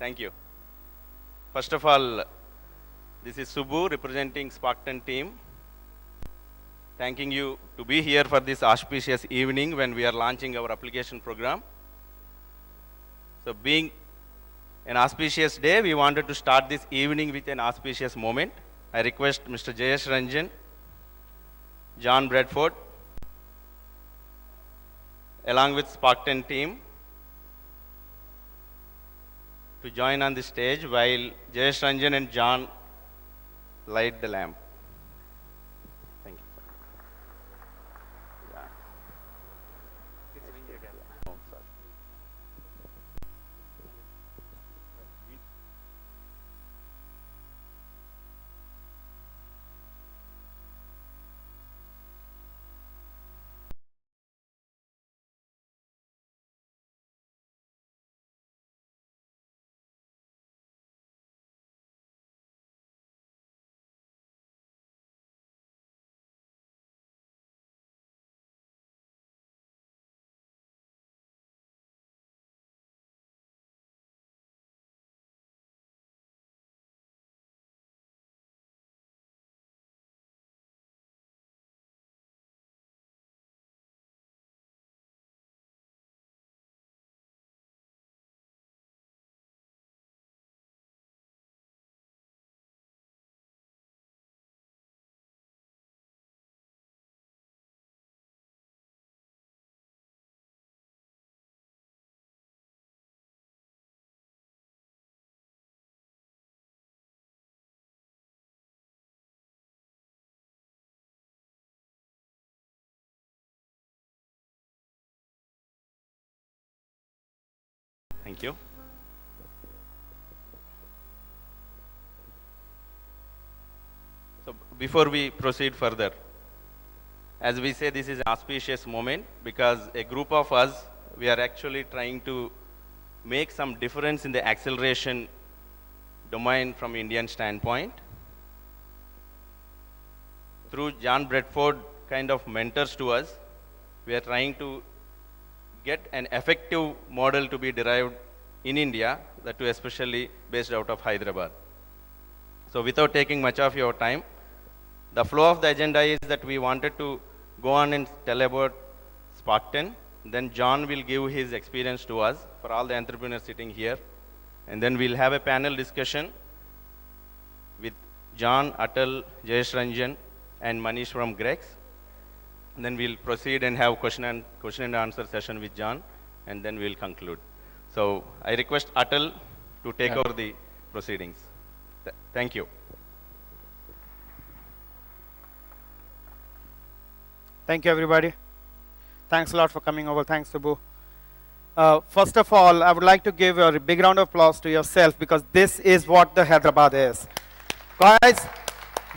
Thank you. First of all, this is Subbu representing Spark10 team. Thanking you to be here for this auspicious evening when we are launching our application program. So being an auspicious day, we wanted to start this evening with an auspicious moment. I request Mr. Jayesh, Ranjan, Jon Bradford, along with Spark10 team, to join on the stage while Jayesh, Ranjan and Jon light the lamp. Thank you. Yeah. Oh, sorry. Thank you. So before we proceed further, as we say, this is an auspicious moment because a group of us, we are actually trying to make some difference in the acceleration domain from Indian standpoint. Through Jon Bradford kind of mentors to us, we are trying to get an effective model to be derived in India, that too especially based out of Hyderabad. So without taking much of your time, the flow of the agenda is that we wanted to go on and tell about Spark10. Then Jon will give his experience to us for all the entrepreneurs sitting here. And then we'll have a panel discussion with Jon, Atal, Jayesh, Ranjan, and Manish from Grex. And then we'll proceed and have question and answer session with Jon, and then we'll conclude. So I request Atal to take over the proceedings. Thank you. Thank you, everybody. Thanks a lot for coming over. Thanks, Subbu. First of all, I would like to give a big round of applause to yourself because this is what the Hyderabad is. Guys,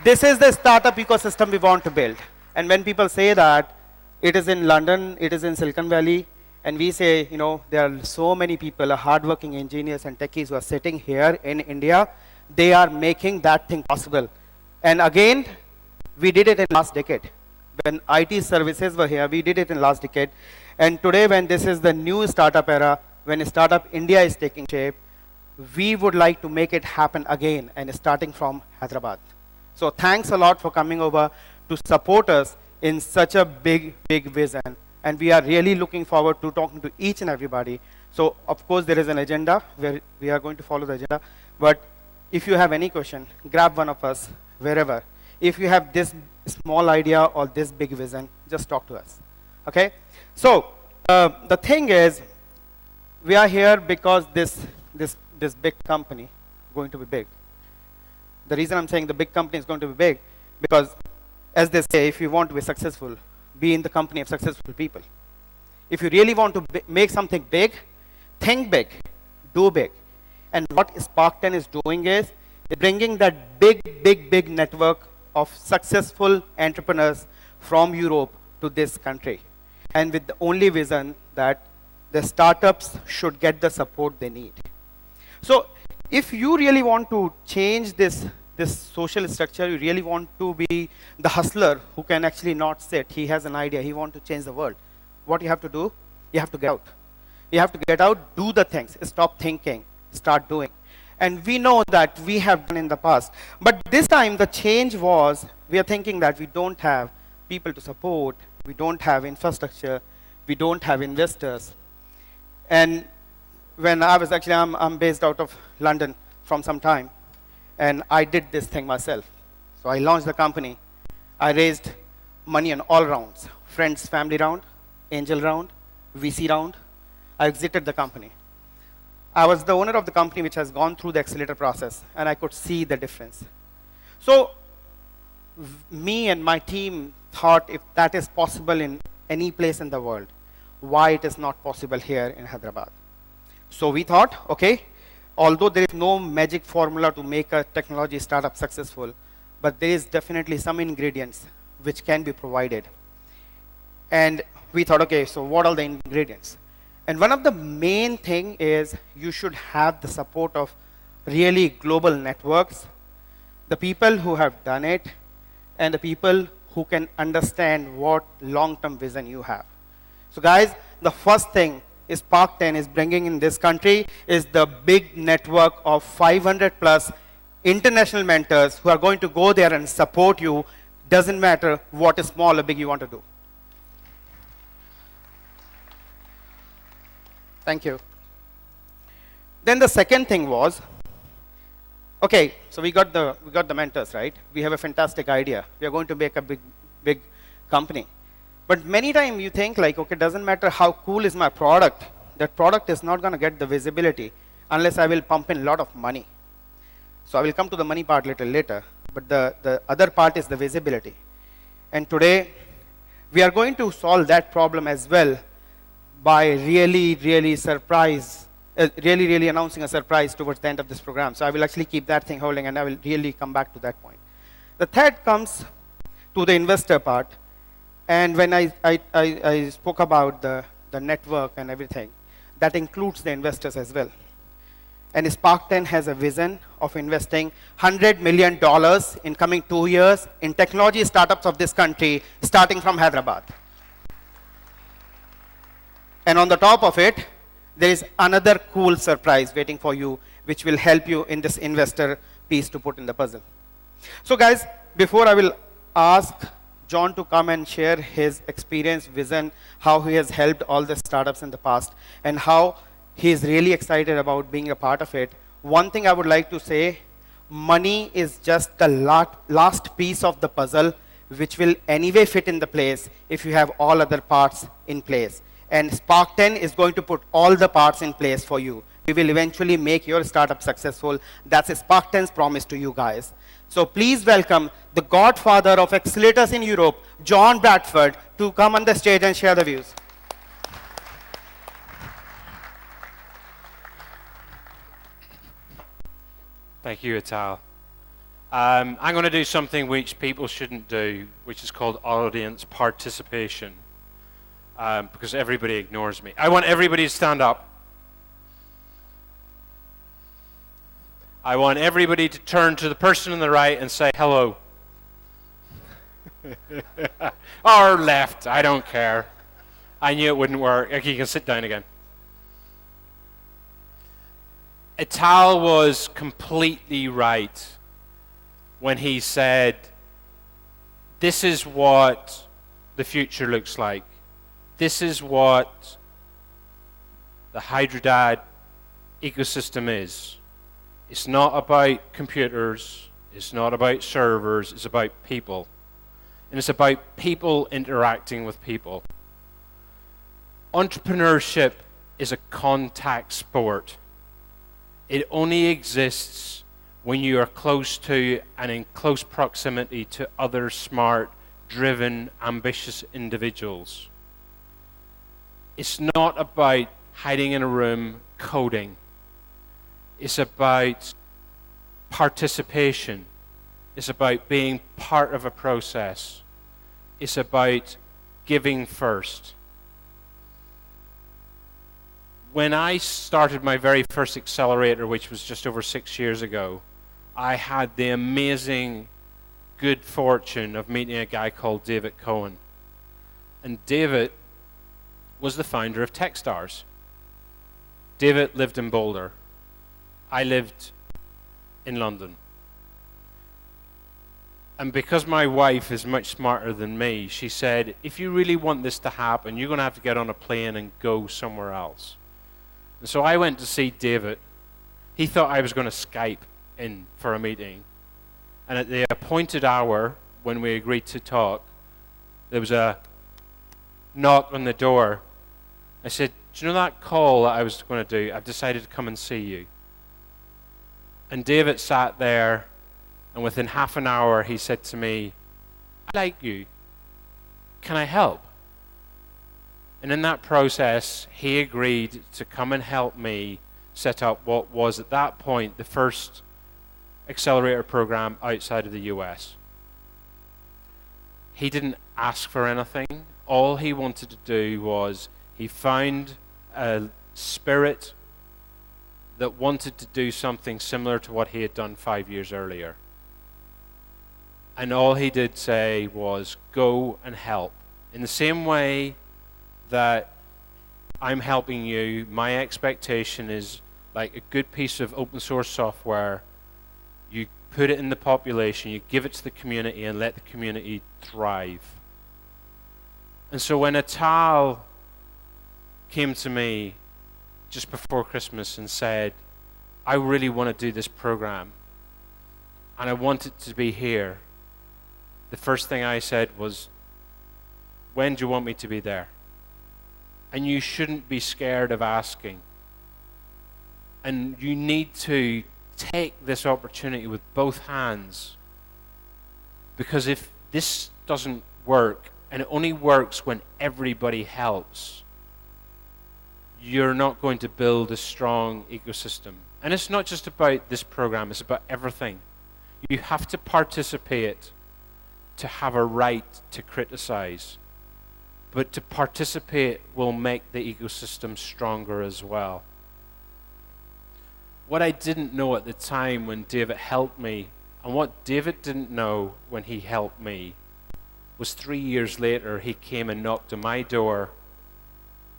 this is the startup ecosystem we want to build. And when people say that it is in London, it is in Silicon Valley, and we say, you know, there are so many people, hardworking engineers and techies who are sitting here in India, they are making that thing possible. And again, we did it in last decade. When IT services were here, we did it in last decade. And today, when this is the new startup era, when Startup India is taking shape, we would like to make it happen again, and starting from Hyderabad. So thanks a lot for coming over to support us in such a big vision. And we are really looking forward to talking to each and everybody. So of course, there is an agenda where we are going to follow the agenda. But if you have any question, grab one of us wherever. If you have this small idea or this big vision, just talk to us. Okay? So the thing is, we are here because this big company going to be big. The reason I'm saying the big company is going to be big, because as they say, if you want to be successful, be in the company of successful people. If you really want to make something big, think big, do big. And what Spark10 is doing is bringing that big network of successful entrepreneurs from Europe to this country. And with the only vision that the startups should get the support they need. So if you really want to change this social structure, you really want to be the hustler who can actually not sit, he has an idea, he wants to change the world. What you have to do? You have to get out. You have to get out, do the things, stop thinking, start doing. And we know that we have done in the past. But this time the change was, we are thinking that we don't have people to support, we don't have infrastructure, we don't have investors. And when I was actually, I'm based out of London from some time, and I did this thing myself. So I launched the company. I raised money on all rounds, friends, family round, angel round, VC round. I exited the company. I was the owner of the company which has gone through the accelerator process, and I could see the difference. So me and my team thought if that is possible in any place in the world, why it is not possible here in Hyderabad. So we thought, okay, although there is no magic formula to make a technology startup successful, but there is definitely some ingredients which can be provided. And we thought, okay, so what are the ingredients? And one of the main thing is you should have the support of really global networks, the people who have done it, and the people who can understand what long-term vision you have. So guys, the first thing is Spark10 is bringing in this country is the big network of 500 plus international mentors who are going to go there and support you. Doesn't matter what is small or big you want to do. Thank you. Then the second thing was, okay, so we got the mentors, right? We have a fantastic idea. We are going to make a big company. But many times you think like, okay, doesn't matter how cool is my product. That product is not going to get the visibility unless I will pump in a lot of money. So I will come to the money part little later. But the other part is the visibility. And today, we are going to solve that problem as well by really announcing a surprise towards the end of this program. So I will actually keep that thing holding, and I will really come back to that point. The third comes to the investor part. And when I spoke about the network and everything, that includes the investors as well. And Spark10 has a vision of investing $100 million in coming 2 years in technology startups of this country, starting from Hyderabad. And on the top of it, there is another cool surprise waiting for you, which will help you in this investor piece to put in the puzzle. So guys, before I will ask Jon to come and share his experience, vision, how he has helped all the startups in the past, and how he is really excited about being a part of it. One thing I would like to say, money is just the last piece of the puzzle, which will anyway fit in the place if you have all other parts in place. And Spark10 is going to put all the parts in place for you. We will eventually make your startup successful. That's Spark10's promise to you guys. So please welcome the godfather of accelerators in Europe, Jon Bradford, to come on the stage and share the views. Thank you, Atal. I'm going to do something which people shouldn't do, which is called audience participation, because everybody ignores me. I want everybody to stand up. I want everybody to turn to the person on the right and say hello. Or left, I don't care. I knew it wouldn't work. Okay, you can sit down again. Atal was completely right when he said, this is what the future looks like. This is what the Hyderabad ecosystem is. It's not about computers, it's not about servers, it's about people. And it's about people interacting with people. Entrepreneurship is a contact sport. It only exists when you are close to and in close proximity to other smart, driven, ambitious individuals. It's not about hiding in a room coding. It's about participation. It's about being part of a process. It's about giving first. When I started my very first accelerator, which was just over 6 years ago, I had the amazing good fortune of meeting a guy called David Cohen. And David was the founder of Techstars. David lived in Boulder. I lived in London. And because my wife is much smarter than me, she said, if you really want this to happen, you're going to have to get on a plane and go somewhere else. And so I went to see David. He thought I was going to Skype in for a meeting. And at the appointed hour, when we agreed to talk, there was a knock on the door. I said, do you know that call that I was going to do? I've decided to come and see you. And David sat there, and within half an hour, he said to me, I like you. Can I help? And in that process, he agreed to come and help me set up what was at that point the first Accelerator program outside of the US. He didn't ask for anything. All he wanted to do was he found a spirit that wanted to do something similar to what he had done 5 years earlier. And all he did say was, go and help. In the same way that I'm helping you, my expectation is like a good piece of open source software, you put it in the population, you give it to the community and let the community thrive. And so when Atal came to me just before Christmas and said, I really want to do this program and I want it to be here, the first thing I said was, when do you want me to be there? And you shouldn't be scared of asking. And you need to take this opportunity with both hands. Because if this doesn't work, and it only works when everybody helps, you're not going to build a strong ecosystem. And it's not just about this program, it's about everything. You have to participate to have a right to criticize. But to participate will make the ecosystem stronger as well. What I didn't know at the time when David helped me, and what David didn't know when he helped me, was 3 years later he came and knocked on my door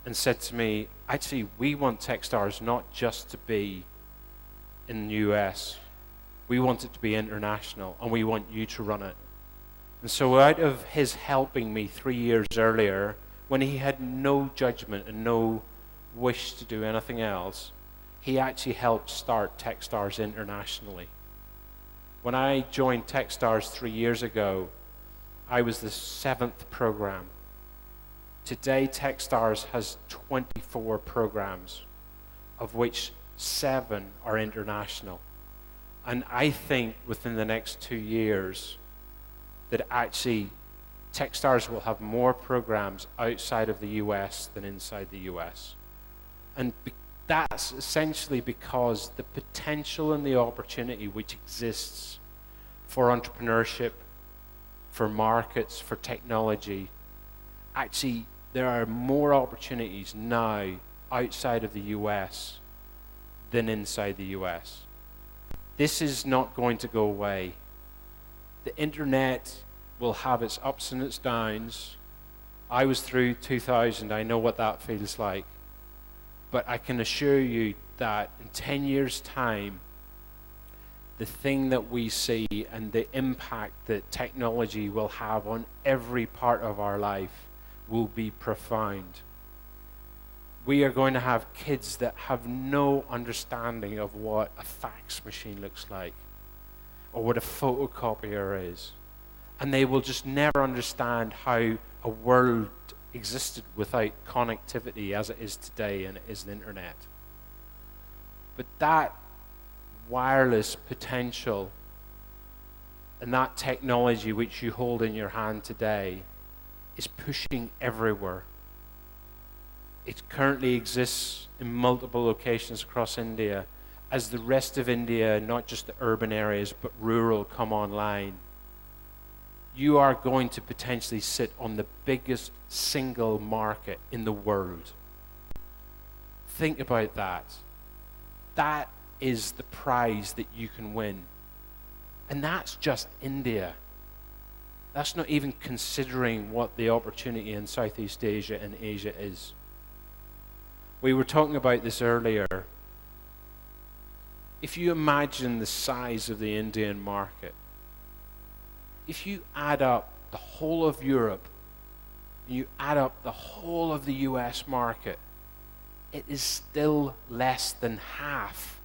and said to me, actually, we want Techstars not just to be in the US. We want it to be international, and we want you to run it. And so out of his helping me 3 years earlier, when he had no judgment and no wish to do anything else, he actually helped start Techstars internationally. When I joined Techstars 3 years ago, I was the 7th program. Today, Techstars has 24 programs, of which 7 are international. And I think within the next 2 years, that actually Techstars will have more programs outside of the US than inside the US. And that's essentially because the potential and the opportunity which exists for entrepreneurship, for markets, for technology, actually there are more opportunities now outside of the US than inside the US. This is not going to go away. The internet will have its ups and its downs. I was through 2000, I know what that feels like. But I can assure you that in 10 years' time, the thing that we see and the impact that technology will have on every part of our life will be profound. We are going to have kids that have no understanding of what a fax machine looks like or what a photocopier is. And they will just never understand how a world existed without connectivity as it is today, and it is the internet. But that wireless potential and that technology which you hold in your hand today is pushing everywhere. It currently exists in multiple locations across India. As the rest of India, not just the urban areas, but rural, come online, you are going to potentially sit on the biggest single market in the world. Think about that. That is the prize that you can win. And that's just India. That's not even considering what the opportunity in Southeast Asia and Asia is. We were talking about this earlier. if you imagine the size of the Indian market, if you add up the whole of Europe, and you add up the whole of the US market, it is still less than half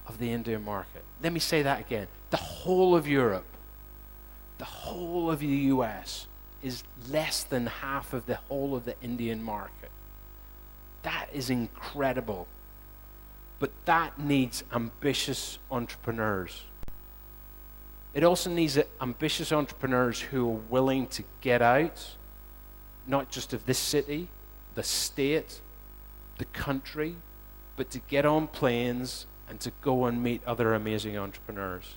of the Indian market. Let me say that again. The whole of Europe, the whole of the US is less than half of the whole of the Indian market. That is incredible. But that needs ambitious entrepreneurs. It also needs ambitious entrepreneurs who are willing to get out, not just of this city, the state, the country, but to get on planes and to go and meet other amazing entrepreneurs.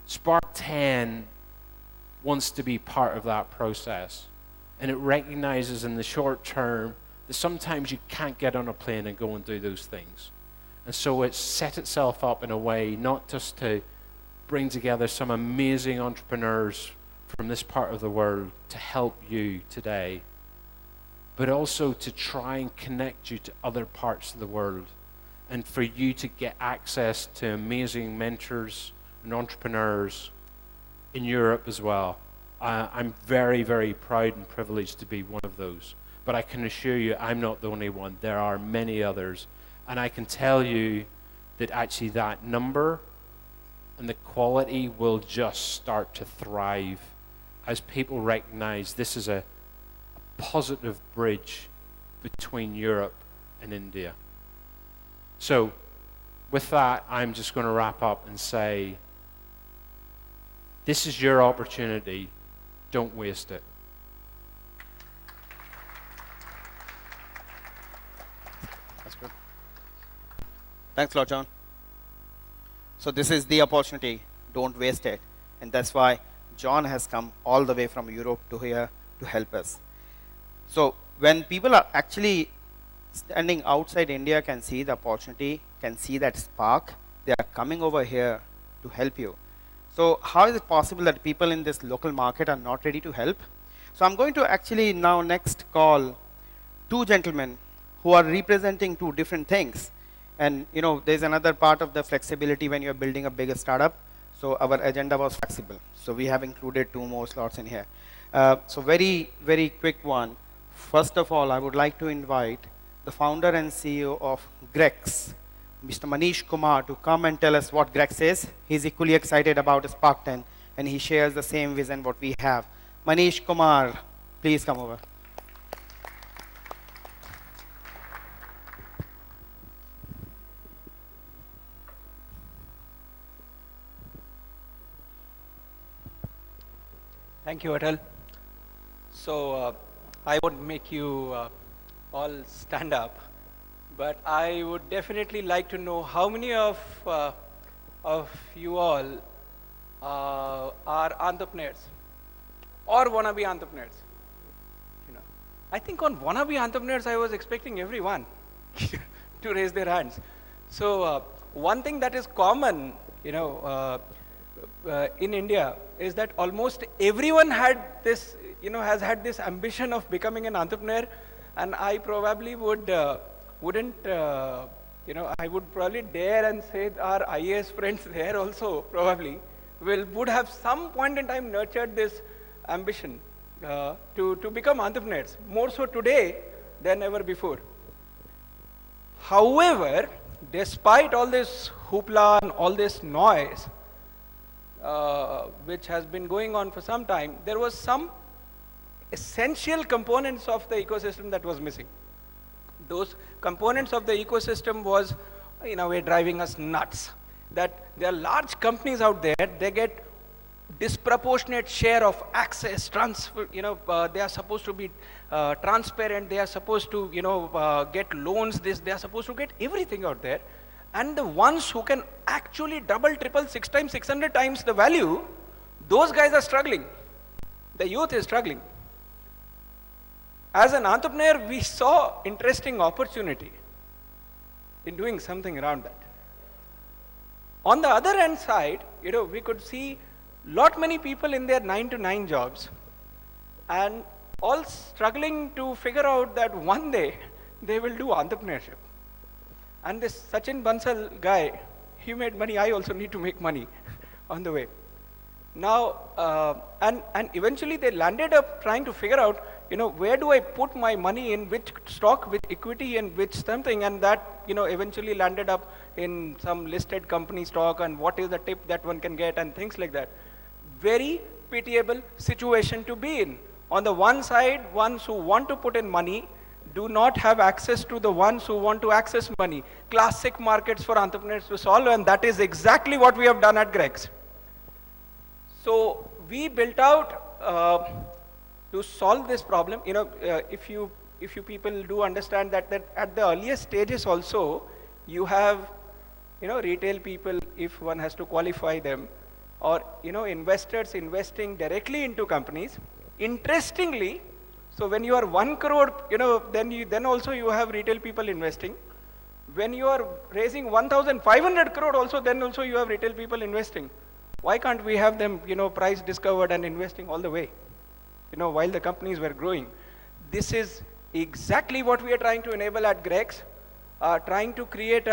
Spark10 wants to be part of that process, and it recognizes in the short term that sometimes you can't get on a plane and go and do those things. And so it's set itself up in a way not just to bring together some amazing entrepreneurs from this part of the world to help you today, but also to try and connect you to other parts of the world, and for you to get access to amazing mentors and entrepreneurs in Europe as well. I'm very, very proud and privileged to be one of those. But I can assure you, I'm not the only one. There are many others. And I can tell you that actually that number and the quality will just start to thrive as people recognize this is a positive bridge between Europe and India. So with that, I'm just going to wrap up and say, this is your opportunity. Don't waste it. That's good. Thanks a lot, John. So this is the opportunity. Don't waste it. And that's why John has come all the way from Europe to here to help us. So when people are actually standing outside India can see the opportunity, can see that spark, they are coming over here to help you. So how is it possible that people in this local market are not ready to help? So I'm going to actually now next call two gentlemen who are representing two different things. And you know, there's another part of the flexibility when you're building a bigger startup. So our agenda was flexible. So we have included two more slots in here. So very, very quick one. First of all, I would like to invite the founder and CEO of Grex, Mr. Manish Kumar, to come and tell us what Grex is. He's equally excited about Spark10, and he shares the same vision what we have. Manish Kumar, please come over. Thank you, Atal. So I won't make you all stand up, but I would definitely like to know how many of you all are entrepreneurs or wannabe entrepreneurs. You know, I think on wannabe entrepreneurs, I was expecting everyone to raise their hands. So one thing that is common, you know, in India is that almost everyone had this, you know, has had this ambition of becoming an entrepreneur, and I probably wouldn't, you know, I would probably dare and say our IAS friends there also probably would have some point in time nurtured this ambition to become entrepreneurs, more so today than ever before. However, despite all this hoopla and all this noise, which has been going on for some time, there was some essential components of the ecosystem that was missing. Those components of the ecosystem was, in a way, driving us nuts. That there are large companies out there, they get disproportionate share of access, transfer, you know, they are supposed to be transparent, they are supposed to, you know, get loans, they are supposed to get everything out there. And the ones who can actually double, triple, 6 times, 600 times the value, those guys are struggling. The youth is struggling. As an entrepreneur, we saw interesting opportunity in doing something around that. On the other hand side, you know, we could see lot many people in their 9 to 9 jobs and all struggling to figure out that one day they will do entrepreneurship. And this Sachin Bansal guy, he made money, I also need to make money on the way. Now, and eventually they landed up trying to figure out, where do I put my money in, which stock, which equity, and which something, and that, eventually landed up in some listed company stock, and what is the tip that one can get, and things like that. Very pitiable situation to be in. On the one side, ones who want to put in money do not have access to the ones who want to access money. Classic markets for entrepreneurs to solve, and that is exactly what we have done at Greg's. So we built out to solve this problem. If you people do understand that at the earliest stages also, you have retail people, if one has to qualify them, or investors investing directly into companies. Interestingly, so when you are 1 crore, then also you have retail people investing. When you are raising 1,500 crore also, then also you have retail people investing. Why can't we have them, price discovered and investing all the way, while the companies were growing? This is exactly what we are trying to enable at Greg's, trying to create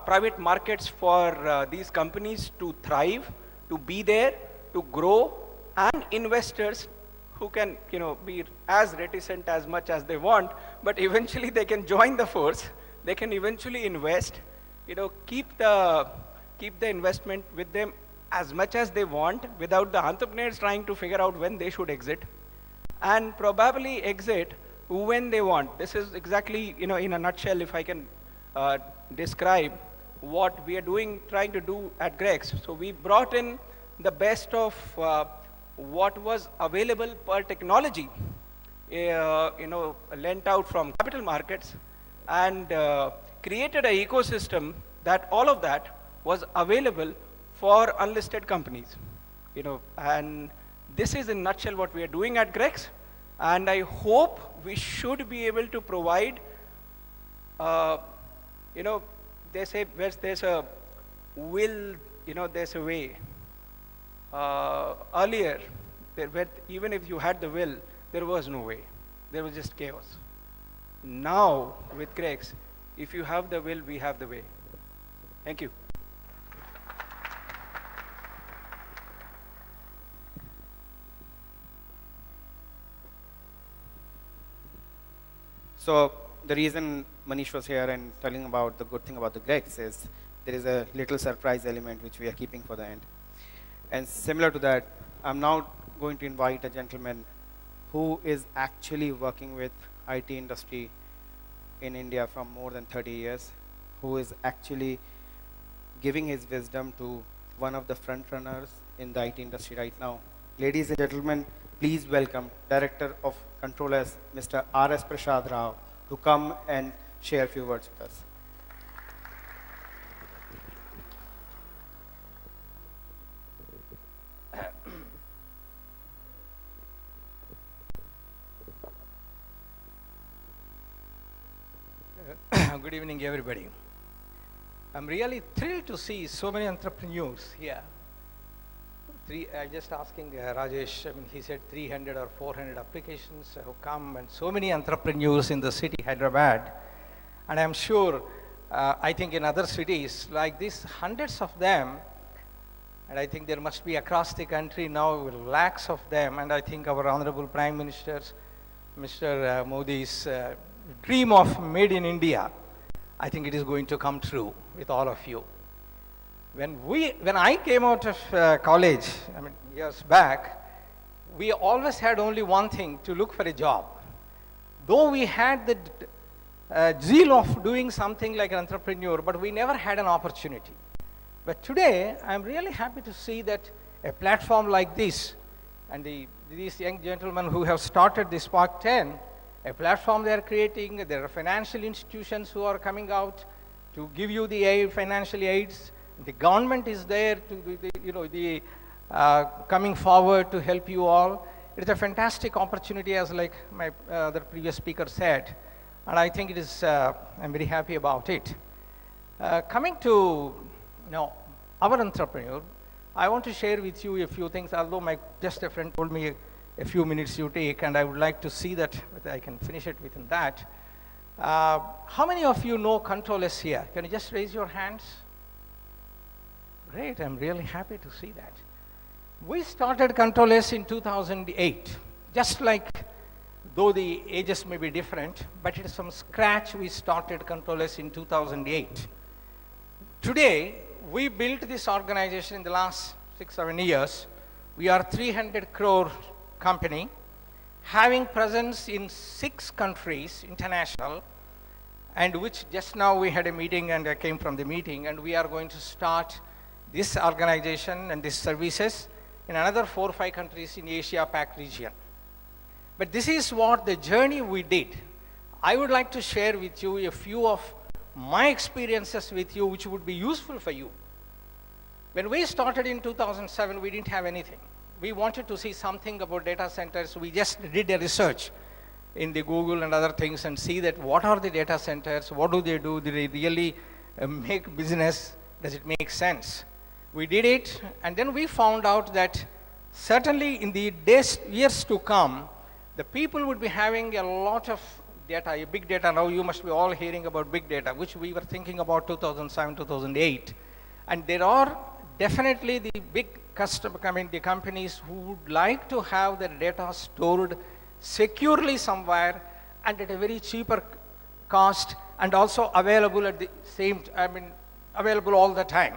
private markets for these companies to thrive, to be there, to grow, and investors who can, be as reticent as much as they want, but eventually they can join the force. They can eventually invest, keep the investment with them as much as they want, without the entrepreneurs trying to figure out when they should exit, and probably exit when they want. This is exactly, in a nutshell, if I can describe what we are trying to do at Greg's. So we brought in the best of what was available per technology, lent out from capital markets, and created an ecosystem that all of that was available for unlisted companies. And this is in a nutshell what we are doing at Greg's, and I hope we should be able to provide, they say where there's a will, there's a way. Earlier, even if you had the will, there was no way. There was just chaos. Now, with Greg's, if you have the will, we have the way. Thank you. So the reason Manish was here and telling about the good thing about the Greg's is there is a little surprise element which we are keeping for the end. And similar to that, I'm now going to invite a gentleman who is actually working with IT industry in India from more than 30 years, who is actually giving his wisdom to one of the front runners in the IT industry right now. Ladies and gentlemen, please welcome Director of Controllers, Mr. R.S. Prashad Rao, to come and share a few words with us. Good evening, everybody. I'm really thrilled to see so many entrepreneurs here. I just asking Rajesh, he said 300 or 400 applications have come, and so many entrepreneurs in the city, Hyderabad. And I'm sure, I think in other cities like this, hundreds of them, and I think there must be across the country now lakhs of them. And I think our Honorable Prime Minister's, Mr. Modi's dream of Made in India, I think it is going to come true with all of you. When I came out of college, years back, we always had only one thing, to look for a job. Though we had the zeal of doing something like an entrepreneur, but we never had an opportunity. But today, I'm really happy to see that a platform like this, and these young gentlemen who have started the Spark10, a platform they are creating, there are financial institutions who are coming out to give you the financial aids. The government is there to coming forward to help you all. It's a fantastic opportunity, as like my the previous speaker said, and I think it is. I'm very happy about it. Coming to our entrepreneur, I want to share with you a few things. Although just a friend told me a few minutes you take, and I would like to see that I can finish it within that. How many of you know Control S here? Can you just raise your hands? Great, I'm really happy to see that. We started Control S in 2008, just like, though the ages may be different, but it is from scratch we started Control S in 2008. Today, we built this organization in the last 6-7 years. We are 300 crore company, having presence in 6 countries, international, and which just now we had a meeting and I came from the meeting, and we are going to start this organization and these services in another 4 or 5 countries in Asia Pac region. But this is what the journey we did. I would like to share with you a few of my experiences with you which would be useful for you. When we started in 2007, we didn't have anything. We wanted to see something about data centers. We just did a research in the Google and other things and see that what are the data centers, what do? Do they really make business? Does it make sense? We did it, and then we found out that certainly in the years to come, the people would be having a lot of data, a big data. Now you must be all hearing about big data, which we were thinking about 2007, 2008. And there are definitely the big the companies who would like to have their data stored securely somewhere and at a very cheaper cost and also available at the same, available all the time.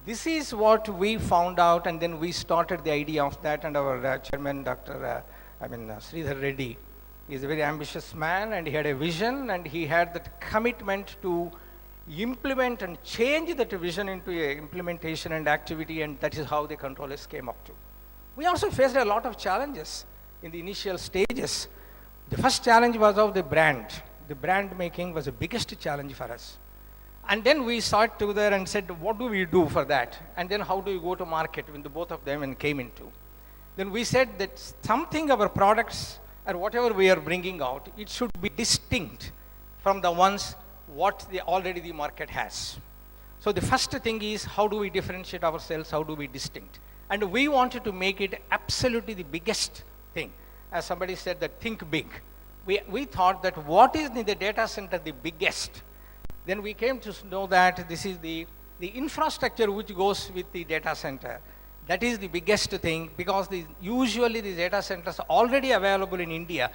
This is what we found out, and then we started the idea of that, and our chairman, Dr. Sridhar Reddy, is a very ambitious man, and he had a vision, and he had that commitment to implement and change that vision into a implementation and activity, and that is how the controllers came up to. We also faced a lot of challenges in the initial stages. The first challenge was of the brand. The brand making was the biggest challenge for us. And then we sat together and said, what do we do for that? And then how do we go to market when the both of them came into? Then we said that something our products or whatever we are bringing out, it should be distinct from the ones what already the market has. So the first thing is, how do we differentiate ourselves? How do we distinct? And we wanted to make it absolutely the biggest thing. As somebody said, that think big. We thought that what is in the data center the biggest? Then we came to know that this is the infrastructure which goes with the data center. That is the biggest thing, because usually the data centers already available in India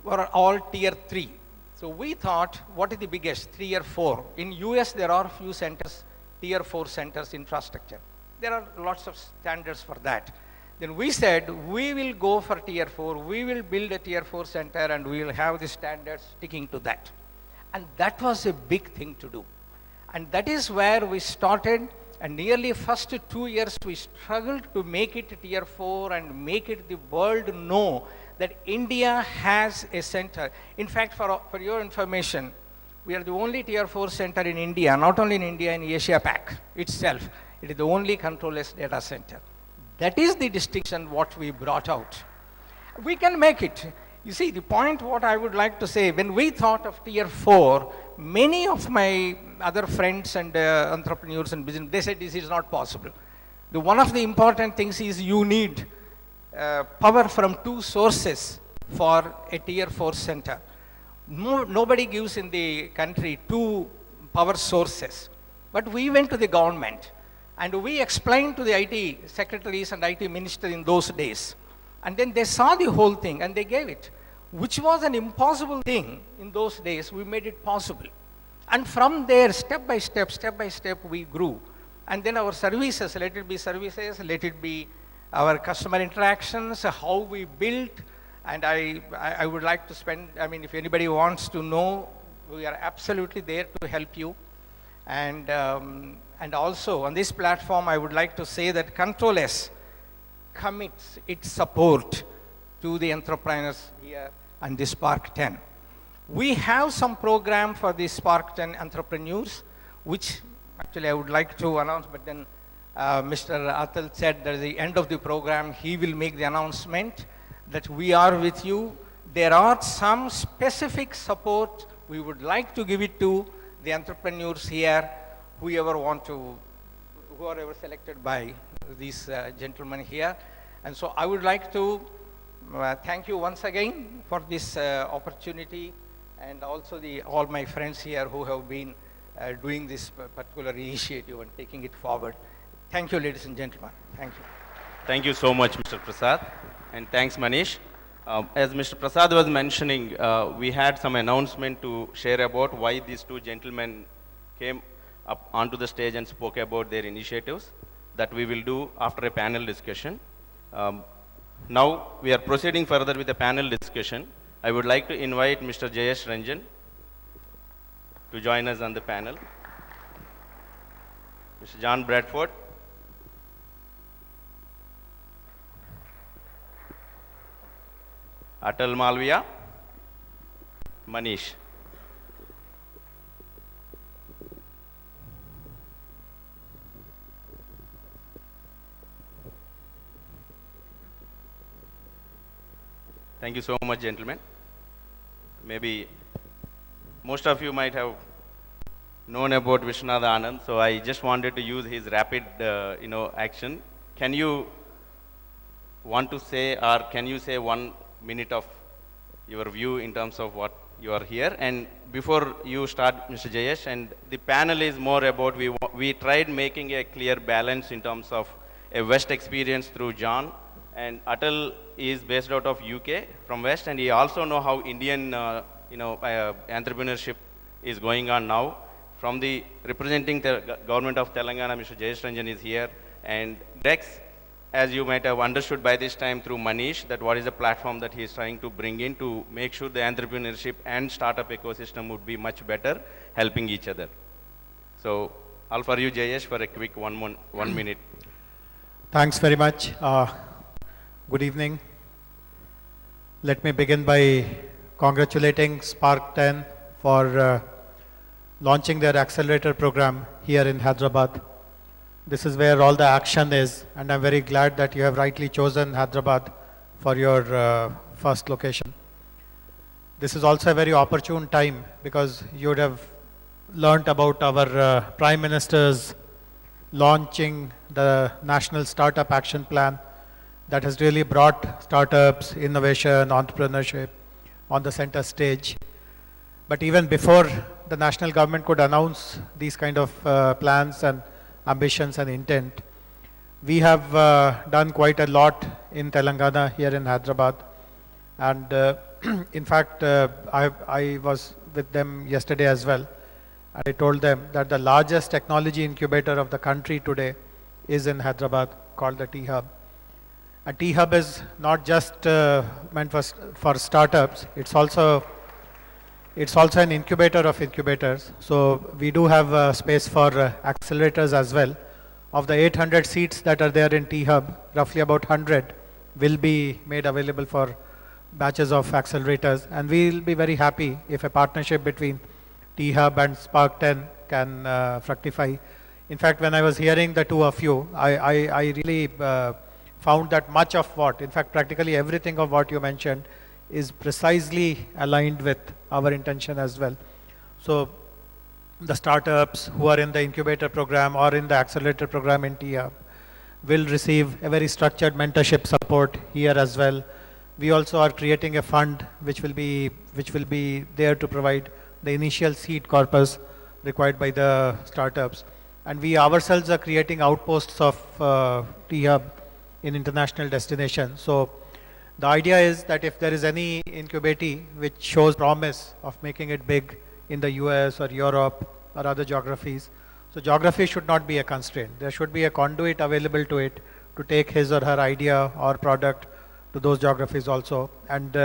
were all tier 3. So we thought, what is the biggest? 3 or 4. In US, there are few centers, tier 4 centers infrastructure. There are lots of standards for that. Then we said, we will go for tier 4. We will build a tier 4 center, and we will have the standards sticking to that. And that was a big thing to do. And that is where we started, and nearly first 2 years we struggled to make it tier 4 and make it the world know that India has a center. In fact, for your information, we are the only tier 4 center in India, not only in India, in Asia Pac itself. It is the only controllers data center. That is the distinction what we brought out. We can make it. You see, the point what I would like to say, when we thought of tier 4, many of my other friends and entrepreneurs and business, they said this is not possible. One of the important things is you need power from 2 sources for a tier 4 center. Nobody gives in the country 2 power sources. But we went to the government and we explained to the IT secretaries and IT minister in those days. And then they saw the whole thing and they gave it, which was an impossible thing in those days. We made it possible. And from there, step by step, we grew. And then our services, let it be services, let it be our customer interactions, how we built. And I would like to spend, if anybody wants to know, we are absolutely there to help you. And also on this platform, I would like to say that Control S commits its support to the entrepreneurs here and the Spark10. We have some program for the Spark10 entrepreneurs, which actually I would like to announce, but then Mr. Atal said that at the end of the program, he will make the announcement that we are with you. There are some specific support we would like to give it to the entrepreneurs here, whoever selected by these gentlemen here. And so I would like to thank you once again for this opportunity, and also all my friends here who have been doing this particular initiative and taking it forward. Thank you, ladies and gentlemen. Thank you. Thank you so much, Mr. Prasad, and thanks, Manish. As Mr. Prasad was mentioning, we had some announcement to share about why these two gentlemen came up onto the stage and spoke about their initiatives that we will do after a panel discussion. Now we are proceeding further with the panel discussion. I would like to invite Mr. Jayesh Ranjan to join us on the panel. Mr. Jon Bradford. Atal Malviya. Manish. Thank you so much, gentlemen. Maybe most of you might have known about Vishwanath Anand, so I just wanted to use his rapid, action. Can you want to say, or can you say 1 minute of your view in terms of what you are here? And before you start, Mr. Jayesh, and the panel is more about, we tried making a clear balance in terms of a West experience through John, and Atal is based out of UK from West, and he also know how Indian entrepreneurship is going on now. From the representing the government of Telangana, Mr. Jayesh Ranjan is here, and Dex, as you might have understood by this time through Manish, that what is the platform that he is trying to bring in to make sure the entrepreneurship and startup ecosystem would be much better, helping each other. So, all for you, Jayesh, for a quick 1 minute. Thanks very much. Good evening. Let me begin by congratulating Spark10 for launching their Accelerator program here in Hyderabad. This is where all the action is, and I'm very glad that you have rightly chosen Hyderabad for your first location. This is also a very opportune time because you would have learnt about our Prime Minister's launching the National Startup Action Plan that has really brought startups, innovation, entrepreneurship on the center stage. But even before the national government could announce these kind of plans and ambitions and intent, we have done quite a lot in Telangana here in Hyderabad. And in fact, I was with them yesterday as well. And I told them that the largest technology incubator of the country today is in Hyderabad, called the T-Hub. A T-Hub is not just meant for startups, it's also an incubator of incubators. So we do have space for accelerators as well. Of the 800 seats that are there in T-Hub, roughly about 100 will be made available for batches of accelerators. And we'll be very happy if a partnership between T-Hub and Spark10 can fructify. In fact, when I was hearing the two of you, I really found that much of in fact, practically everything of what you mentioned is precisely aligned with our intention as well. So the startups who are in the incubator program or in the accelerator program in T-Hub will receive a very structured mentorship support here as well. We also are creating a fund which will be there to provide the initial seed corpus required by the startups. And we ourselves are creating outposts of T-Hub in international destinations. So the idea is that if there is any incubatee which shows promise of making it big in the US or Europe or other geographies, so geography should not be a constraint. There should be a conduit available to it to take his or her idea or product to those geographies also. And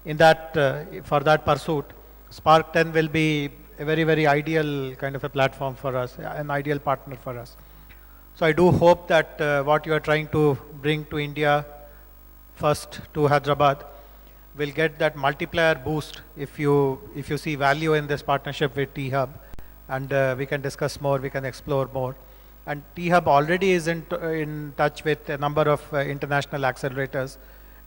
in that, for that pursuit, Spark10 will be a very, very ideal kind of a platform for us, an ideal partner for us. So I do hope that what you are trying to bring to India, first to Hyderabad, will get that multiplier boost if you see value in this partnership with T-Hub, and we can discuss more, we can explore more. And T-Hub already is in touch with a number of international accelerators,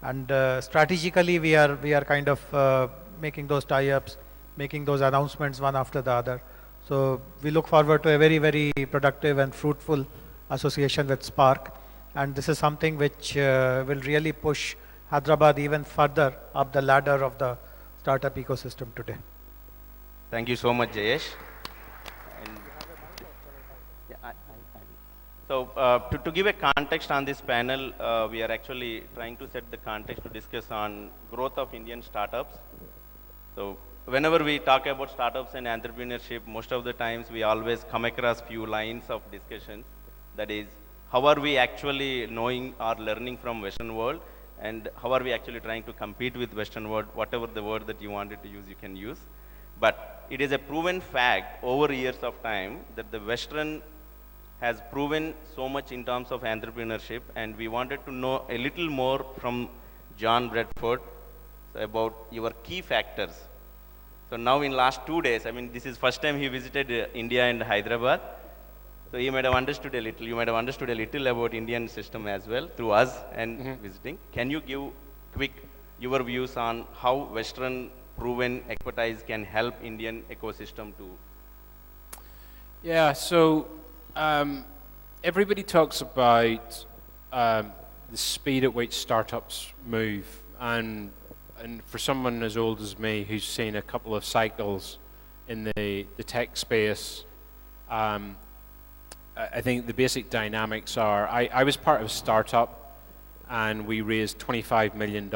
and strategically we are kind of making those tie-ups, making those announcements one after the other. So we look forward to a very, very productive and fruitful association with Spark, and this is something which will really push Hyderabad even further up the ladder of the startup ecosystem today. Thank you so much, Jayesh. And yeah, so to give a context on this panel, we are actually trying to set the context to discuss on growth of Indian startups. So whenever we talk about startups and entrepreneurship, most of the times we always come across few lines of discussions. That is, how are we actually knowing or learning from Western world, and how are we actually trying to compete with Western world, whatever the word that you wanted to use, you can use. But it is a proven fact over years of time that the Western has proven so much in terms of entrepreneurship, and we wanted to know a little more from Jon Bradford about your key factors. So now in last 2 days, I mean, this is first time he visited India and Hyderabad. So you might have understood a little. You might have understood a little about Indian system as well through us and visiting. Can you give quick your views on how Western proven expertise can help Indian ecosystem to? Yeah, so everybody talks about the speed at which startups move, and for someone as old as me who's seen a couple of cycles in the tech space, I think the basic dynamics are, I was part of a startup and we raised $25 million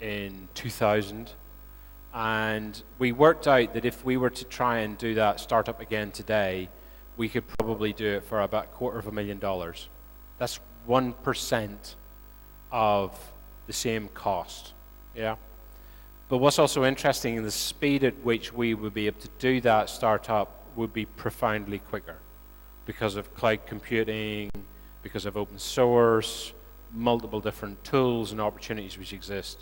in 2000, and we worked out that if we were to try and do that startup again today, we could probably do it for about $250,000. That's 1% of the same cost, yeah? But what's also interesting is the speed at which we would be able to do that startup would be profoundly quicker because of cloud computing, because of open source, multiple different tools and opportunities which exist.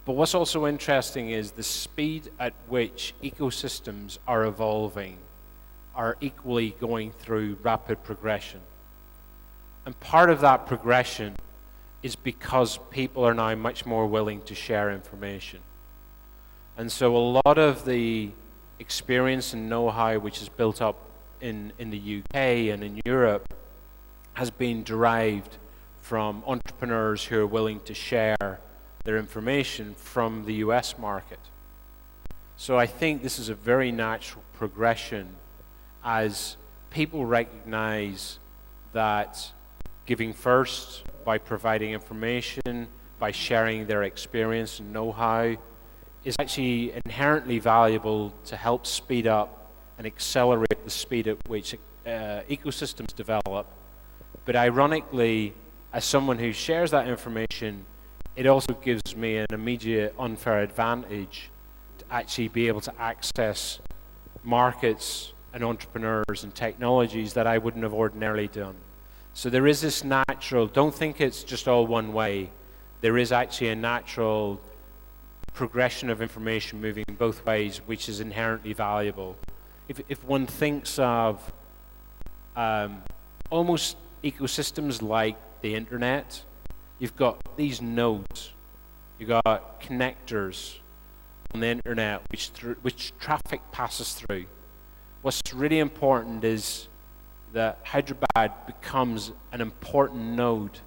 But what's also interesting is the speed at which ecosystems are evolving are equally going through rapid progression. And part of that progression is because people are now much more willing to share information. And so a lot of the experience and know-how which is built up in the UK and in Europe has been derived from entrepreneurs who are willing to share their information from the US market. So I think this is a very natural progression as people recognize that giving first by providing information, by sharing their experience and know-how is actually inherently valuable to help speed up and accelerate the speed at which ecosystems develop. But ironically, as someone who shares that information, it also gives me an immediate unfair advantage to actually be able to access markets and entrepreneurs and technologies that I wouldn't have ordinarily done. So there is this natural, don't think it's just all one way. There is actually a natural progression of information moving both ways, which is inherently valuable. If one thinks of almost ecosystems like the internet, you've got these nodes, you've got connectors on the internet which traffic passes through. What's really important is that Hyderabad becomes an important node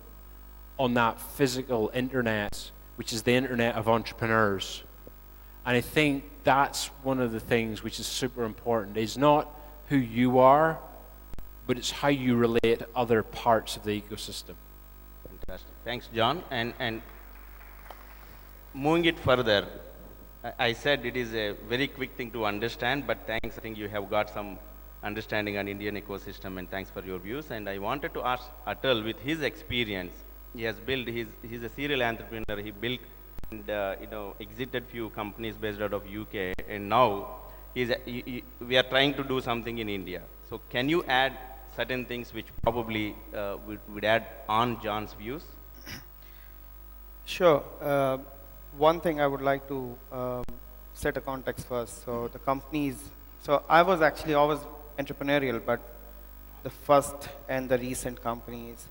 on that physical internet, which is the internet of entrepreneurs. And I think that's one of the things which is super important. It's not who you are, but it's how you relate to other parts of the ecosystem. Fantastic. Thanks, John. And moving it further, I said it is a very quick thing to understand, but thanks, I think you have got some understanding on Indian ecosystem, and thanks for your views. And I wanted to ask Atal, with his experience, he has built, he's a serial entrepreneur, he built and exited few companies based out of UK, and now we are trying to do something in India. So can you add certain things which probably would add on John's views? Sure. One thing I would like to set a context first. So the companies, so I was actually always entrepreneurial, but the first and the recent companies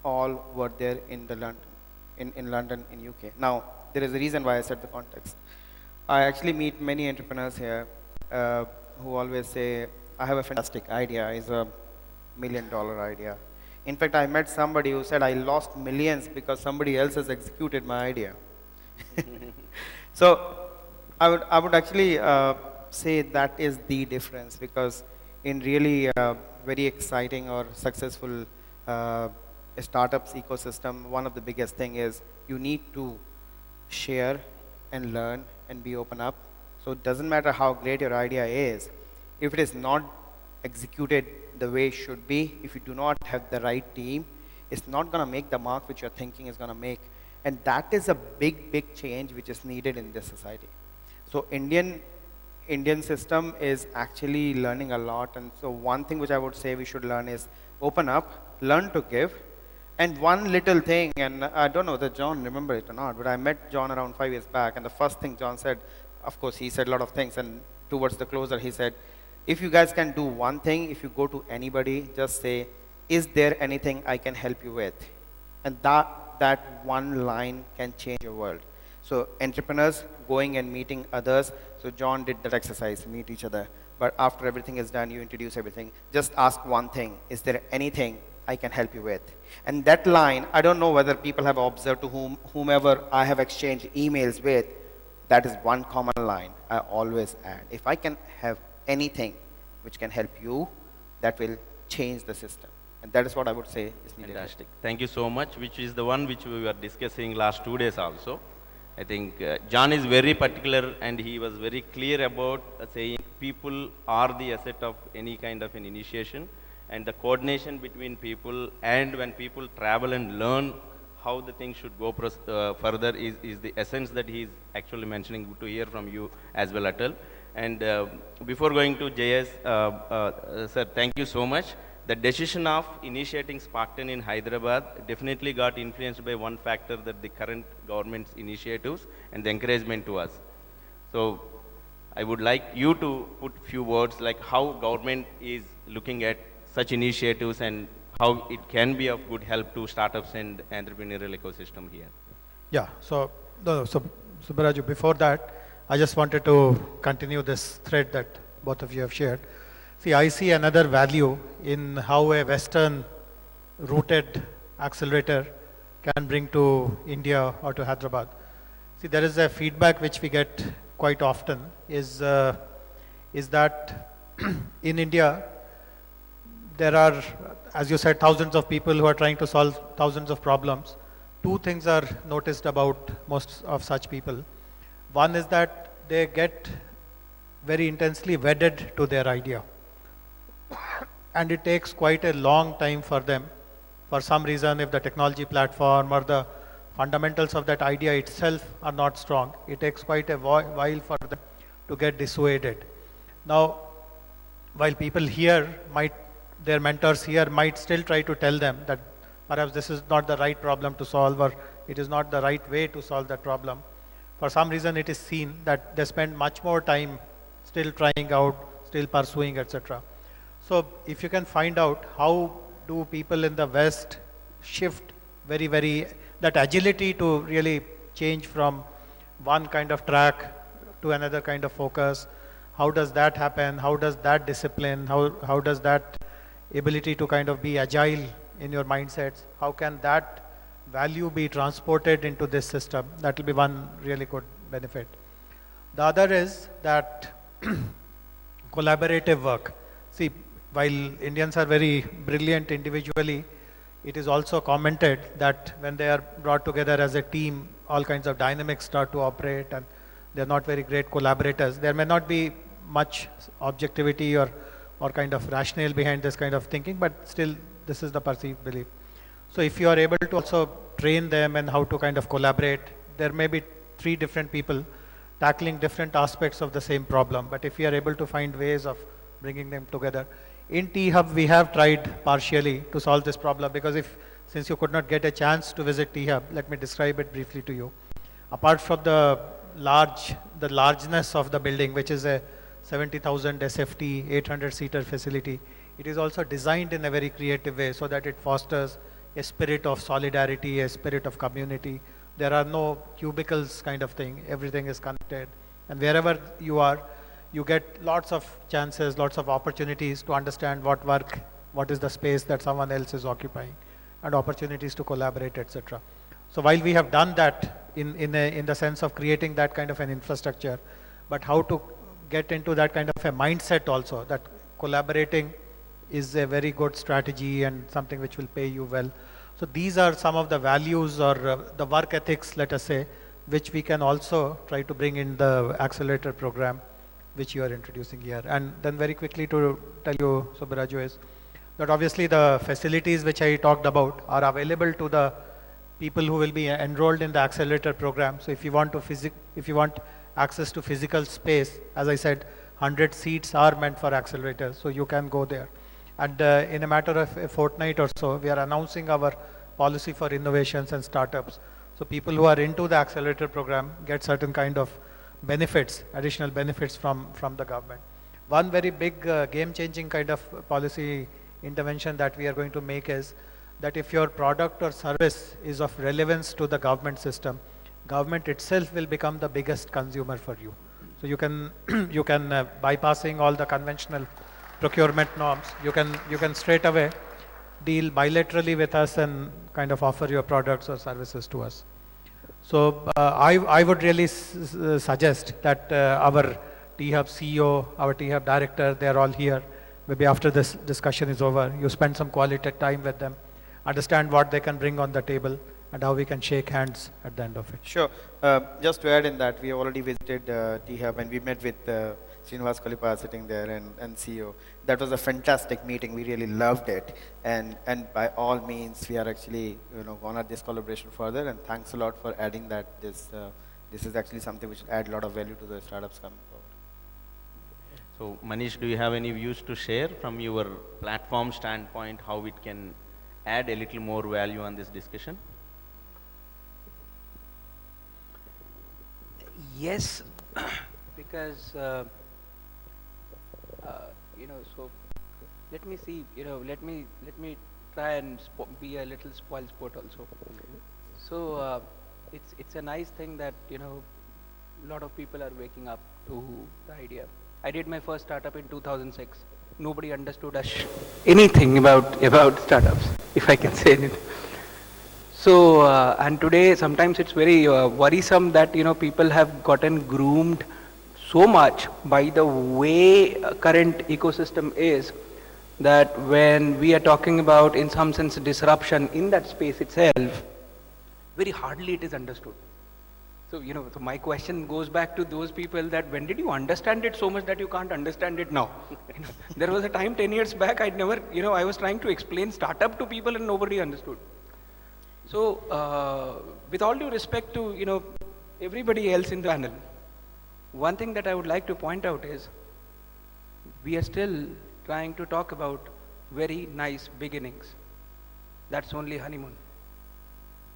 all were there in London, in UK. Now, there is a reason why I said the context. I actually meet many entrepreneurs here who always say, I have a fantastic idea, it's $1 million idea. In fact, I met somebody who said, I lost millions because somebody else has executed my idea. So I would actually say that is the difference, because in really very exciting or successful startups ecosystem, one of the biggest thing is you need to share and learn and be open up. So it doesn't matter how great your idea is, if it is not executed the way it should be, if you do not have the right team, it's not going to make the mark which you're thinking is going to make. And that is a big change which is needed in this society. So Indian system is actually learning a lot. And so one thing which I would say we should learn is open up, learn to give. And one little thing, and I don't know that John remember it or not, but I met John around 5 years back, and the first thing John said, of course he said a lot of things, and towards the closer he said, if you guys can do one thing, if you go to anybody, just say, is there anything I can help you with? And that one line can change your world. So entrepreneurs going and meeting others. So John did that exercise, meet each other. But after everything is done, you introduce everything. Just ask one thing, is there anything I can help you with? And that line, I don't know whether people have observed to whomever I have exchanged emails with, that is one common line I always add. If I can have anything which can help you, that will change the system. And that is what I would say is needed. Fantastic. Thank you so much, which is the one which we were discussing last 2 days also. I think John is very particular, and he was very clear about saying people are the asset of any kind of an initiation, and the coordination between people, and when people travel and learn how the thing should go further is the essence that he is actually mentioning. Good to hear from you as well, Atal. And before going to Jayesh, sir, thank you so much. The decision of initiating Spark10 in Hyderabad definitely got influenced by one factor, that the current government's initiatives and the encouragement to us. So I would like you to put few words like how government is looking at such initiatives and how it can be of good help to startups and entrepreneurial ecosystem here. Yeah, so Subbaraju, before that, I just wanted to continue this thread that both of you have shared. See, I see another value in how a Western rooted accelerator can bring to India or to Hyderabad. See, there is a feedback which we get quite often is that in India, there are, as you said, thousands of people who are trying to solve thousands of problems. Two things are noticed about most of such people. One is that they get very intensely wedded to their idea. And it takes quite a long time for them. For some reason, if the technology platform or the fundamentals of that idea itself are not strong, it takes quite a while for them to get dissuaded. Now, while people here their mentors here might still try to tell them that perhaps this is not the right problem to solve, or it is not the right way to solve that problem. For some reason, it is seen that they spend much more time still trying out, still pursuing, etc. So if you can find out how do people in the West shift that agility to really change from one kind of track to another kind of focus, how does that happen? How does that discipline, how does that ability to kind of be agile in your mindsets, how can that value be transported into this system? That will be one really good benefit. The other is that collaborative work. See, while Indians are very brilliant individually, it is also commented that when they are brought together as a team, all kinds of dynamics start to operate, and they're not very great collaborators. There may not be much objectivity or kind of rationale behind this kind of thinking, but still this is the perceived belief. So if you are able to also train them and how to kind of collaborate, there may be 3 different people tackling different aspects of the same problem, but if you are able to find ways of bringing them together. In T-Hub, we have tried partially to solve this problem, because since you could not get a chance to visit T-Hub, let me describe it briefly to you. Apart from the largeness of the building, which is a 70,000 SFT, 800-seater facility, it is also designed in a very creative way so that it fosters a spirit of solidarity, a spirit of community. There are no cubicles kind of thing. Everything is connected. And wherever you are, you get lots of chances, lots of opportunities to understand what is the space that someone else is occupying, and opportunities to collaborate, etc. So while we have done that in the sense of creating that kind of an infrastructure, but how to get into that kind of a mindset also, that collaborating is a very good strategy and something which will pay you well. So these are some of the values or the work ethics, let us say, which we can also try to bring in the Accelerator program, which you are introducing here. And then very quickly to tell you, Subbaraju, is that obviously the facilities which I talked about are available to the people who will be enrolled in the Accelerator program. So if you want access to physical space, as I said, 100 seats are meant for Accelerator, so you can go there. And in a matter of a fortnight or so, we are announcing our policy for innovations and startups. So people who are into the Accelerator program get certain kind of benefits, additional benefits from the government. One very big game-changing kind of policy intervention that we are going to make is that if your product or service is of relevance to the government system, government itself will become the biggest consumer for you. So you can bypassing all the conventional procurement norms, you can straight away deal bilaterally with us and kind of offer your products or services to us. So I would really suggest that our T-Hub CEO, our T-Hub director, they're all here. Maybe after this discussion is over, you spend some quality time with them, understand what they can bring on the table and how we can shake hands at the end of it. Sure. Just to add in that, we already visited T-Hub and we met with Srinivas Kalipa sitting there and CEO. That was a fantastic meeting. We really loved it. And by all means, we are actually honor this collaboration further. And thanks a lot for adding that. This is actually something which will add a lot of value to the startups coming forward. So Manish, do you have any views to share from your platform standpoint, how it can add a little more value on this discussion? Yes, because so let me see. Let me try and be a little spoil sport also. So it's a nice thing that a lot of people are waking up to the idea. I did my first startup in 2006. Nobody understood anything about startups, if I can say anything. So, and today sometimes it's very worrisome that people have gotten groomed so much by the way current ecosystem is, that when we are talking about in some sense disruption in that space itself, very hardly it is understood. So, so my question goes back to those people that when did you understand it so much that you can't understand it now? There was a time 10 years back I was trying to explain startup to people and nobody understood. So, with all due respect to, everybody else in the panel, one thing that I would like to point out is, we are still trying to talk about very nice beginnings. That's only honeymoon.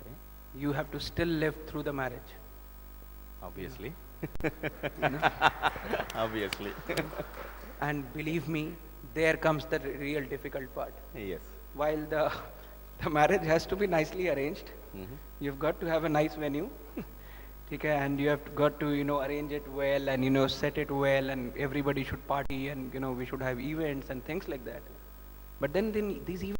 Okay. You have to still live through the marriage. Obviously. Obviously. And believe me, there comes the real difficult part. Yes. While the marriage has to be nicely arranged, you've got to have a nice venue, okay, and you have got to arrange it well and set it well, and everybody should party, and we should have events and things like that. But then these events,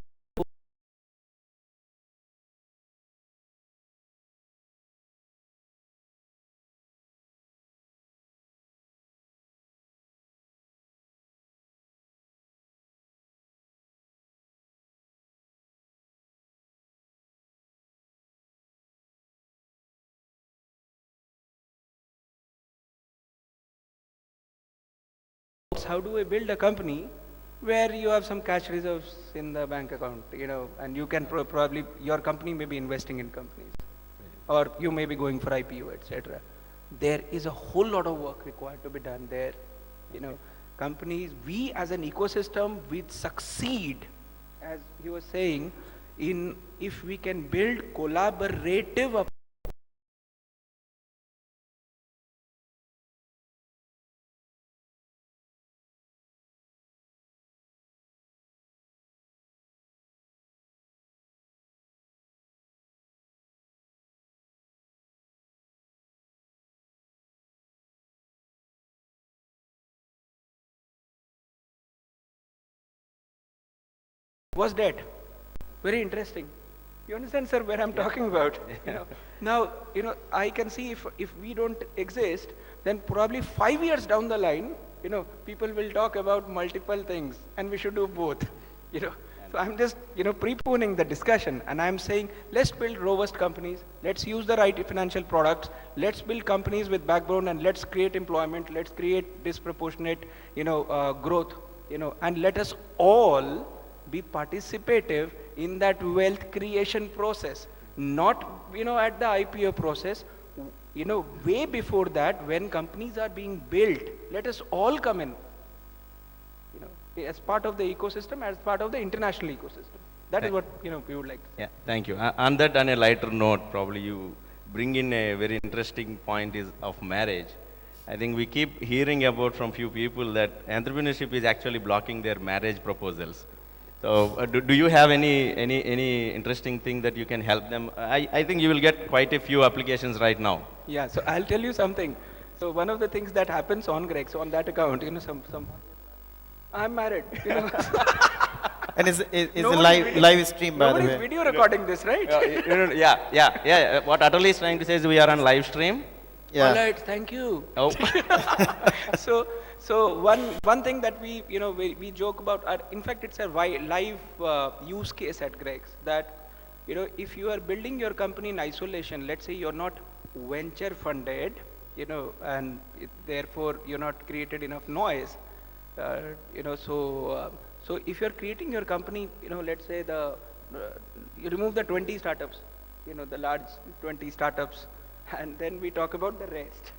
how do I build a company where you have some cash reserves in the bank account, and you can probably, your company may be investing in companies, or you may be going for IPO, etc. There is a whole lot of work required to be done there. Companies, we as an ecosystem, we succeed, as he was saying, if we can build collaborative was dead. Very interesting. You understand, sir, where I'm talking about? Now, I can see if we don't exist, then probably 5 years down the line, people will talk about multiple things, and we should do both, So I'm just, preponing the discussion, and I'm saying, let's build robust companies, let's use the right financial products, let's build companies with backbone, and let's create employment, let's create disproportionate, growth, and let us all be participative in that wealth creation process, not, at the IPO process, way before that, when companies are being built, let us all come in, as part of the ecosystem, as part of the international ecosystem. That is what, we would like to say. Yeah, thank you. On that, on a lighter note, probably you bring in a very interesting point is of marriage. I think we keep hearing about from few people that entrepreneurship is actually blocking their marriage proposals. So do you have any interesting thing that you can help them? I think you will get quite a few applications right now. Yeah, so I'll tell you something. So one of the things that happens on Greg, so on that account, I'm married, And it's a Nobody's live stream, by the Nobody's way. video recording this, right? Yeah. What Atul is trying to say is we are on live stream. Yeah. All right, thank you. Oh. So one thing that we joke about, in fact, it's a live use case at Greg's, that, if you are building your company in isolation, let's say you're not venture funded, and therefore you're not created enough noise, so if you're creating your company, let's say you remove the 20 startups, the large 20 startups, and then we talk about the rest.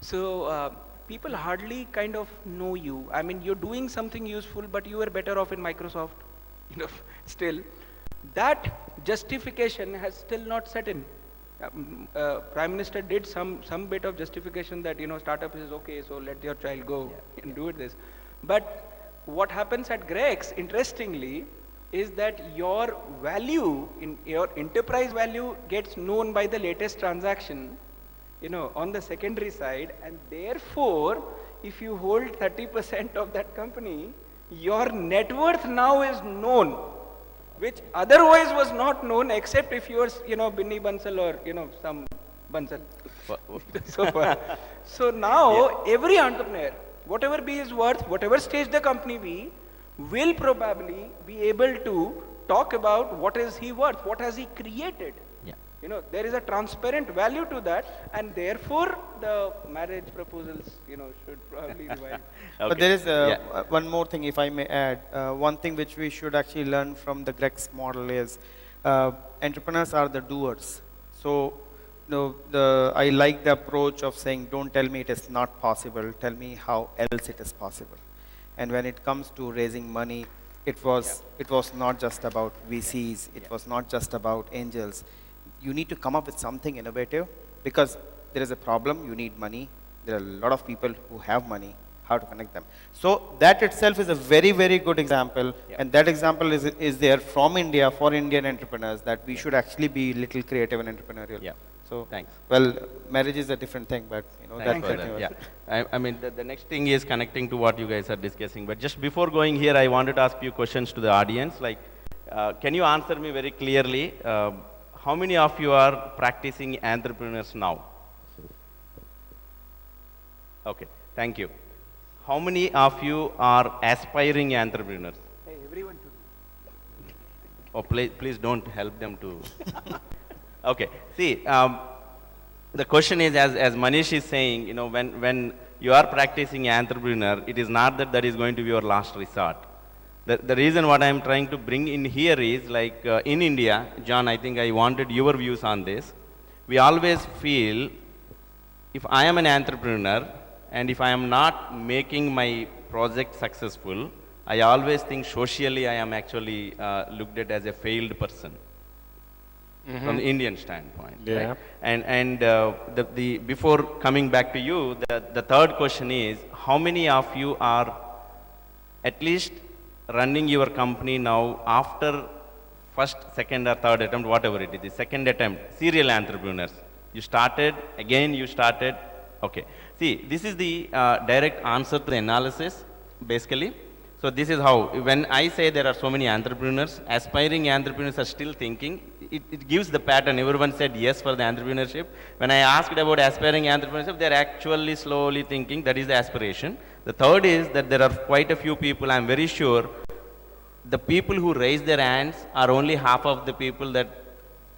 So people hardly kind of know you. I mean, you're doing something useful, but you are better off in Microsoft, still. That justification has still not set in. Prime Minister did some bit of justification that, startup is okay, so let your child go and do it this. But what happens at Greg's, interestingly, is that your value, your enterprise value gets known by the latest transaction, on the secondary side, and therefore, if you hold 30% of that company, your net worth now is known, which otherwise was not known, except if you are, Binny Bansal or, some Bansal. So now, every entrepreneur, whatever be his worth, whatever stage the company be, will probably be able to talk about what is he worth, what has he created. Yeah. There is a transparent value to that, and therefore the marriage proposals, should probably revive. Okay. But there is one more thing, if I may add. One thing which we should actually learn from the Greg's model is entrepreneurs are the doers. So, I like the approach of saying, don't tell me it is not possible, tell me how else it is possible. And when it comes to raising money, it was not just about VCs, it was not just about angels. You need to come up with something innovative, because there is a problem, you need money. There are a lot of people who have money, how to connect them. So that itself is a very, very good example, and that example is there from India for Indian entrepreneurs, that we should actually be little creative and entrepreneurial. Yeah. So Thanks. Well, marriage is a different thing, but Thanks for that. Yeah. I mean, the next thing is connecting to what you guys are discussing. But just before going here, I wanted to ask you questions to the audience. Like, can you answer me very clearly? How many of you are practicing entrepreneurs now? Okay, thank you. How many of you are aspiring entrepreneurs? Hey, everyone to Oh, please don't help them to. Okay, see, the question is, as Manish is saying, when you are practicing entrepreneur, it is not that is going to be your last resort. The reason what I am trying to bring in here is, like, in India, John, I think I wanted your views on this. We always feel, if I am an entrepreneur, and if I am not making my project successful, I always think socially I am actually looked at as a failed person. From the Indian standpoint. Yeah. Right? And the before coming back to you, the third question is, how many of you are at least running your company now after first, second or third attempt, whatever it is, the second attempt, serial entrepreneurs. You started, again you started, okay. See, this is the direct answer to the analysis, basically. So this is how, when I say there are so many entrepreneurs, aspiring entrepreneurs are still thinking, it gives the pattern. Everyone said yes for the entrepreneurship. When I asked about aspiring entrepreneurship, they're actually slowly thinking that is the aspiration. The third is that there are quite a few people, I'm very sure, the people who raise their hands are only half of the people that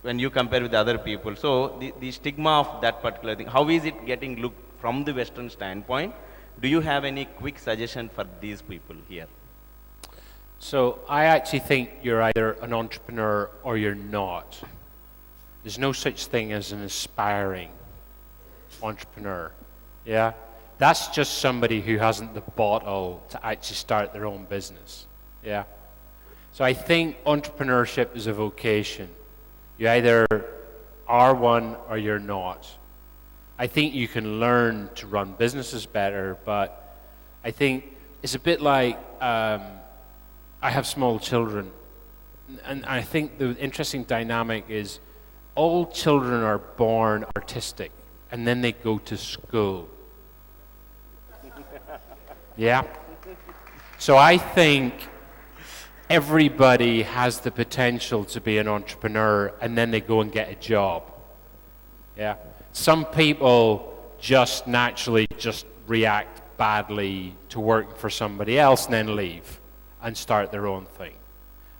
when you compare with other people. So the stigma of that particular thing, how is it getting looked from the Western standpoint? Do you have any quick suggestion for these people here? So I actually think you're either an entrepreneur or you're not. There's no such thing as an aspiring entrepreneur. Yeah? That's just somebody who hasn't the bottle to actually start their own business. Yeah? So I think entrepreneurship is a vocation. You either are one or you're not. I think you can learn to run businesses better, but I think it's a bit like I have small children, and I think the interesting dynamic is all children are born artistic, and then they go to school. Yeah? So I think everybody has the potential to be an entrepreneur, and then they go and get a job. Yeah? Some people just naturally just react badly to working for somebody else and then leave and start their own thing.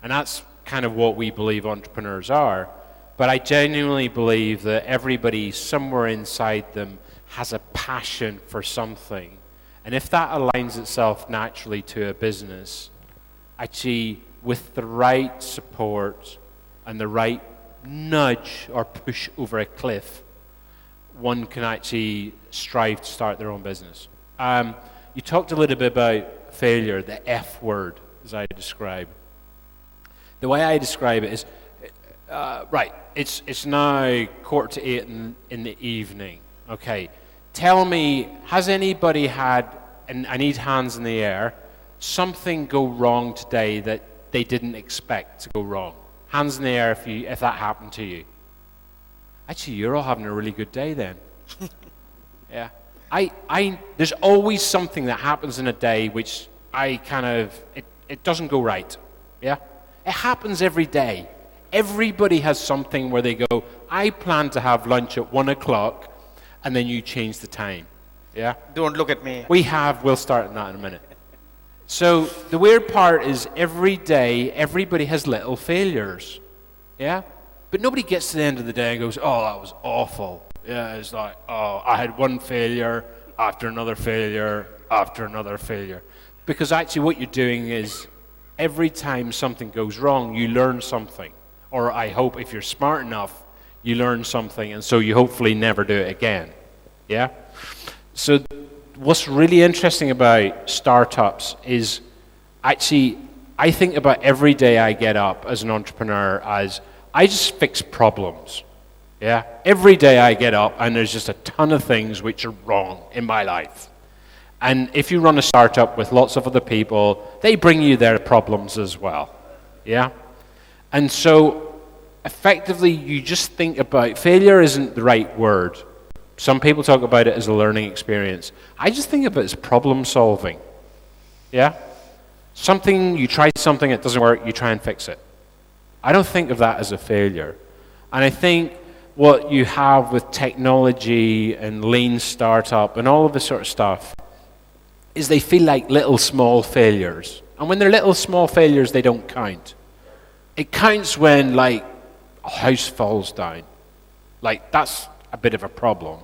And that's kind of what we believe entrepreneurs are. But I genuinely believe that everybody somewhere inside them has a passion for something. And if that aligns itself naturally to a business, actually with the right support and the right nudge or push over a cliff, one can actually strive to start their own business. You talked a little bit about failure, the F word, as I describe. The way I describe it is, right, it's now 7:45 in the evening. Okay, tell me, has anybody had, and I need hands in the air, something go wrong today that they didn't expect to go wrong? Hands in the air if that happened to you. Actually, you're all having a really good day then. Yeah. There's always something that happens in a day which it doesn't go right. Yeah. It happens every day. Everybody has something where they go, I plan to have lunch at 1:00, and then you change the time. Yeah. Don't look at me. We'll start on that in a minute. So the weird part is every day, everybody has little failures. Yeah. But nobody gets to the end of the day and goes, oh, that was awful. Yeah, it's like, oh, I had one failure after another failure after another failure. Because actually what you're doing is every time something goes wrong, you learn something. Or I hope if you're smart enough, you learn something, and so you hopefully never do it again. Yeah? So what's really interesting about startups is actually, I think about every day I get up as an entrepreneur as I just fix problems. Yeah? Every day I get up and there's just a ton of things which are wrong in my life. And if you run a startup with lots of other people, they bring you their problems as well. Yeah? And so effectively you just think about, failure isn't the right word. Some people talk about it as a learning experience. I just think of it as problem solving. Yeah? You try something, it doesn't work, you try and fix it. I don't think of that as a failure. And I think what you have with technology and lean startup and all of this sort of stuff is they feel like little small failures. And when they're little small failures, they don't count. It counts when, like, a house falls down. Like, that's a bit of a problem.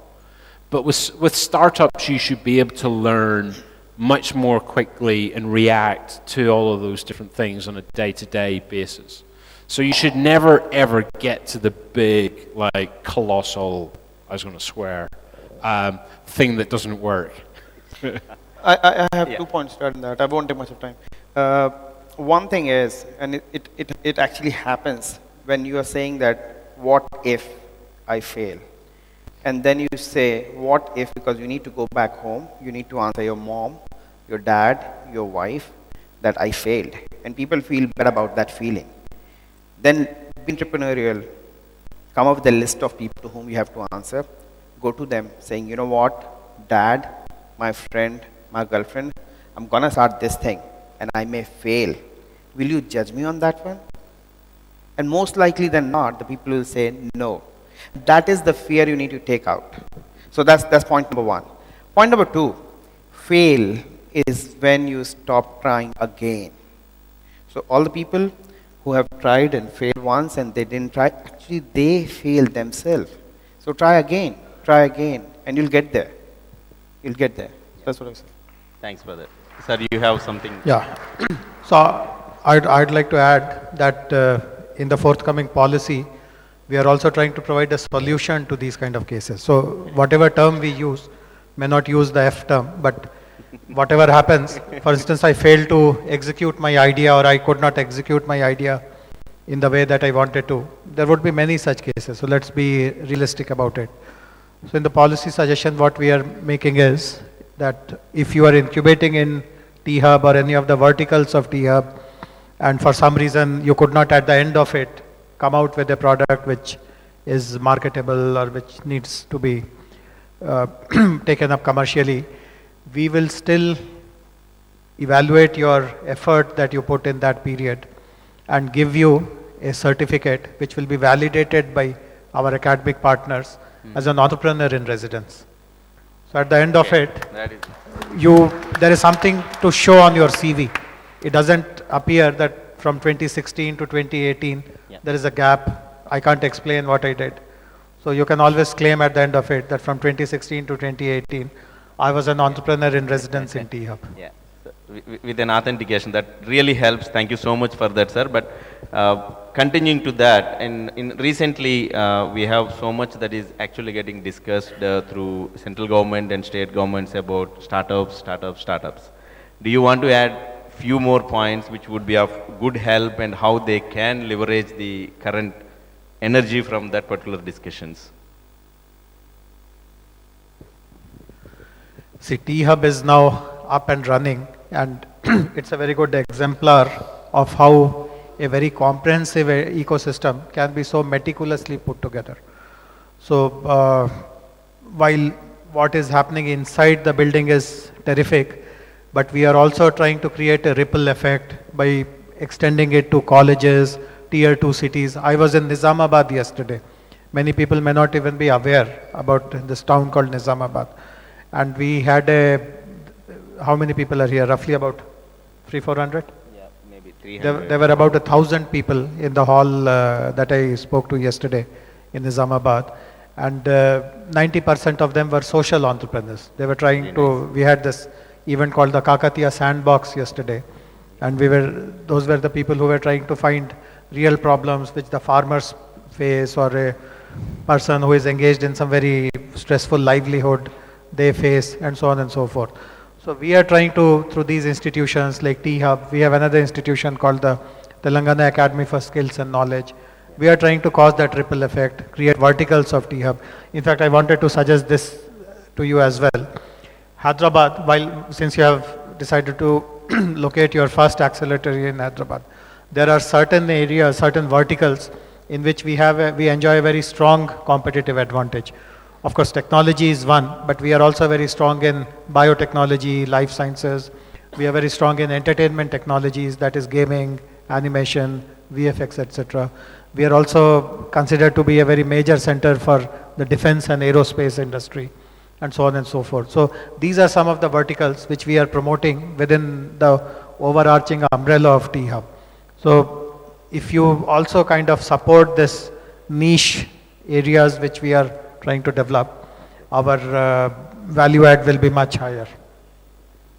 But with startups, you should be able to learn much more quickly and react to all of those different things on a day-to-day basis. So you should never, ever get to the big, like, colossal, I was going to swear, thing that doesn't work. I have 2 points to add in that. I won't take much of time. One thing is, and it actually happens when you are saying that, what if I fail? And then you say, what if, because you need to go back home, you need to answer your mom, your dad, your wife, that I failed. And people feel bad about that feeling. Then be entrepreneurial, come up with a list of people to whom you have to answer, go to them saying, you know what, dad, my friend, my girlfriend, I'm gonna start this thing. and I may fail. Will you judge me on that one? And most likely than not, the people will say no. That is the fear you need to take out. So that's point number one. Point number two, fail is when you stop trying again. So all the people who have tried and failed once and they didn't try, actually they failed themselves. So try again, and you'll get there. You'll get there. That's what I say. Thanks, brother. Sir, you have something? Yeah. So I'd like to add that in the forthcoming policy, we are also trying to provide a solution to these kind of cases. So whatever term we use, may not use the F term, but whatever happens, for instance, I failed to execute my idea or I could not execute my idea in the way that I wanted to. There would be many such cases, so let's be realistic about it. So in the policy suggestion, what we are making is that if you are incubating in T-Hub or any of the verticals of T-Hub, and for some reason you could not at the end of it come out with a product which is marketable or which needs to be taken up commercially, we will still evaluate your effort that you put in that period and give you a certificate which will be validated by our academic partners as an entrepreneur in residence. So at the end of it, there is something to show on your CV. It doesn't appear that from 2016 to 2018, there is a gap. I can't explain what I did. So you can always claim at the end of it that from 2016 to 2018, I was an entrepreneur in residence in T-Hub. Yeah, so with an authentication, that really helps. Thank you so much for that, sir. But continuing to that, and recently we have so much that is actually getting discussed through central government and state governments about startups. Do you want to add few more points which would be of good help and how they can leverage the current energy from that particular discussions? See, T-Hub is now up and running, and it's a very good exemplar of how a very comprehensive ecosystem can be so meticulously put together. So while what is happening inside the building is terrific, but we are also trying to create a ripple effect by extending it to colleges, tier 2 cities. I was in Nizamabad yesterday. Many people may not even be aware about this town called Nizamabad. And we had how many people are here? Roughly about 300-400? Yeah, maybe 300. There were about 1,000 people in the hall that I spoke to yesterday in Nizamabad. And 90% of them were social entrepreneurs. They were trying to, we had this event called the Kakatiya Sandbox yesterday. And those were the people who were trying to find real problems which the farmers face, or a person who is engaged in some very stressful livelihood they face, and so on and so forth. So we are trying to, through these institutions like T-Hub, we have another institution called the Telangana Academy for Skills and Knowledge. We are trying to cause that ripple effect, create verticals of T-Hub. In fact, I wanted to suggest this to you as well. Hyderabad, since you have decided to locate your first accelerator in Hyderabad, there are certain areas, certain verticals in which we enjoy a very strong competitive advantage. Of course, technology is one, but we are also very strong in biotechnology, life sciences. We are very strong in entertainment technologies, that is gaming, animation, VFX, etc. We are also considered to be a very major center for the defense and aerospace industry, and so on and so forth. So these are some of the verticals which we are promoting within the overarching umbrella of T-Hub. So if you also kind of support this niche areas which we are trying to develop, our value add will be much higher.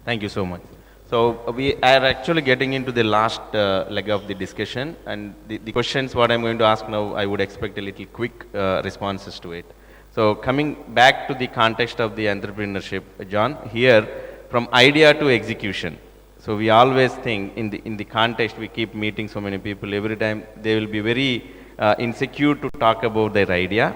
Thank you so much. So we are actually getting into the last leg of the discussion, and the questions what I'm going to ask now, I would expect a little quick responses to it. So coming back to the context of the entrepreneurship, Jon, here from idea to execution. So we always think in the context, we keep meeting so many people, every time they will be very insecure to talk about their idea,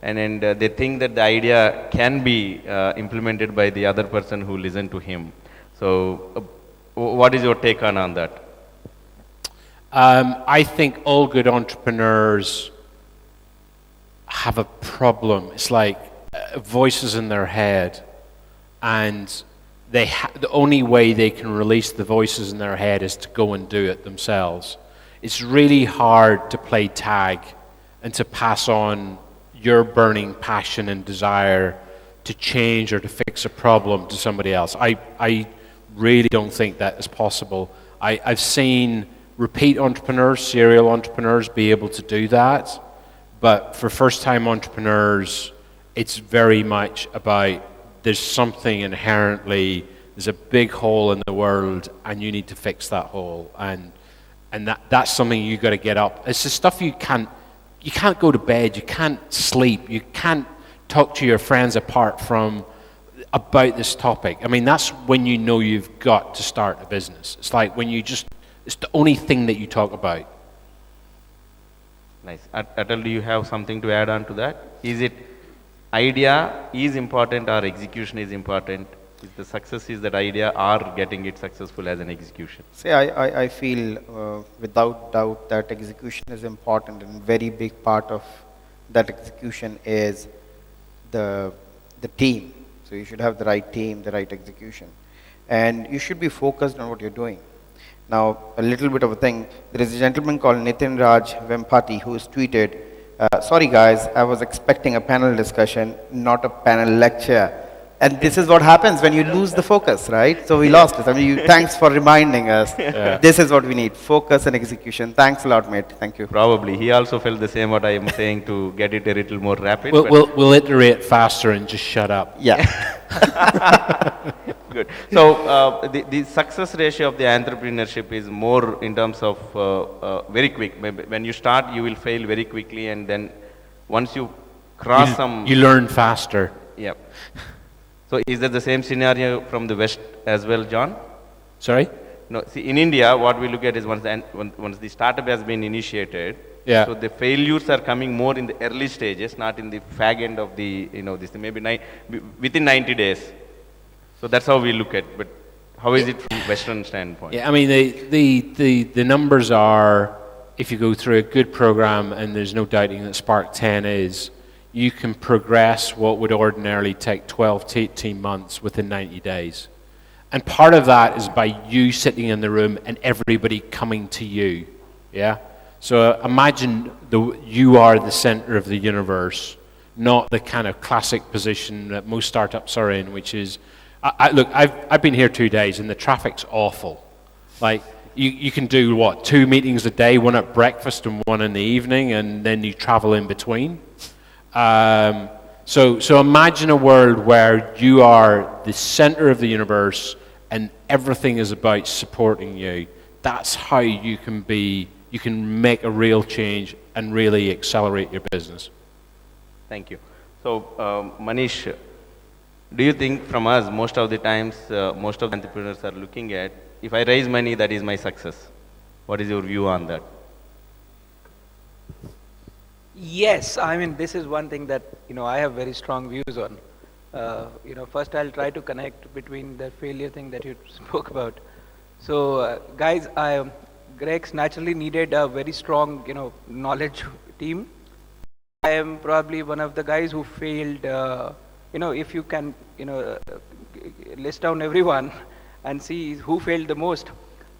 and they think that the idea can be implemented by the other person who listened to him. So what is your take on that? I think all good entrepreneurs have a problem. It's like voices in their head, and the only way they can release the voices in their head is to go and do it themselves. It's really hard to play tag and to pass on your burning passion and desire to change or to fix a problem to somebody else. I really don't think that is possible. I've seen repeat entrepreneurs, serial entrepreneurs be able to do that, but for first-time entrepreneurs, it's very much about there's something inherently, there's a big hole in the world and you need to fix that hole, and that's something you got to get up. It's the stuff you can't go to bed, you can't sleep, you can't talk to your friends apart from about this topic. I mean, that's when you know you've got to start a business. It's like when it's the only thing that you talk about. Nice. Atal, do you have something to add on to that? Is it idea is important or execution is important? Is the success is that idea or getting it successful as an execution? See, I feel without doubt that execution is important, and very big part of that execution is the team. So you should have the right team, the right execution, and you should be focused on what you're doing. Now, a little bit of a thing, there is a gentleman called Nitin Raj Vempati who has tweeted, sorry guys, I was expecting a panel discussion, not a panel lecture. And this is what happens when you lose the focus, right? So we lost it. I mean, thanks for reminding us. Yeah. This is what we need, focus and execution. Thanks a lot, mate. Thank you. Probably. He also felt the same what I am saying to get it a little more rapid. We'll iterate faster and just shut up. Yeah. Good. So the success ratio of the entrepreneurship is more in terms of very quick. Maybe when you start, you will fail very quickly, and then once you cross you learn faster. Yeah. So is that the same scenario from the West as well, John? Sorry? No. See, in India, what we look at is once the startup has been initiated. Yeah. So the failures are coming more in the early stages, not in the fag end of the this thing, maybe within 90 days. So that's how we look at. But how is it from Western standpoint? Yeah, I mean the numbers are, if you go through a good program, and there's no doubting that Spark10 is, you can progress what would ordinarily take 12 to 18 months within 90 days. And part of that is by you sitting in the room and everybody coming to you. Yeah? So imagine you are the center of the universe, not the kind of classic position that most startups are in, which is, look, I've been here 2 days and the traffic's awful. Like, you can do what, 2 meetings a day, one at breakfast and one in the evening, and then you travel in between. So imagine a world where you are the center of the universe and everything is about supporting you. That's how you can make a real change and really accelerate your business. Thank you. So Manish, do you think from us, most of the times, most of the entrepreneurs are looking at, if I raise money, that is my success. What is your view on that? Yes, I mean, this is one thing that, I have very strong views on. First I'll try to connect between the failure thing that you spoke about. So, guys, Greg's naturally needed a very strong, knowledge team. I am probably one of the guys who failed, if you can, list down everyone and see who failed the most,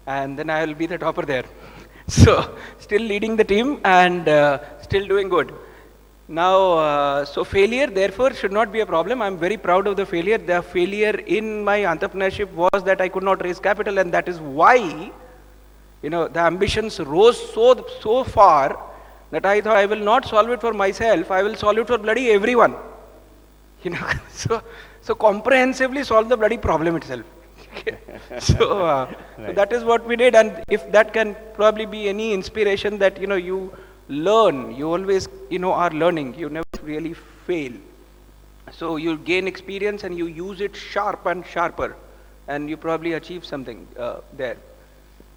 and then I will be the topper there. So, still leading the team and still doing good. Now, so failure therefore should not be a problem. I'm very proud of the failure. The failure in my entrepreneurship was that I could not raise capital, and that is why, the ambitions rose so far that I thought I will not solve it for myself, I will solve it for bloody everyone. So comprehensively solve the bloody problem itself. So right. that is what we did, and if that can probably be any inspiration that you learn, you always are learning, you never really fail. So you gain experience and you use it sharp and sharper, and you probably achieve something there.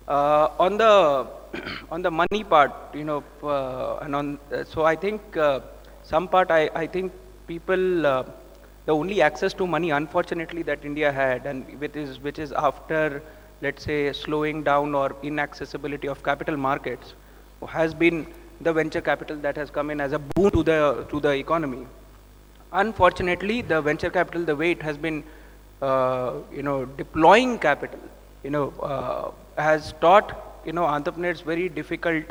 On the money part, and on so I think some part I think people. The only access to money, unfortunately, that India had, and which is after, let's say, slowing down or inaccessibility of capital markets, has been the venture capital that has come in as a boon to the economy. Unfortunately, the venture capital, the way it has been deploying capital, has taught, entrepreneurs very difficult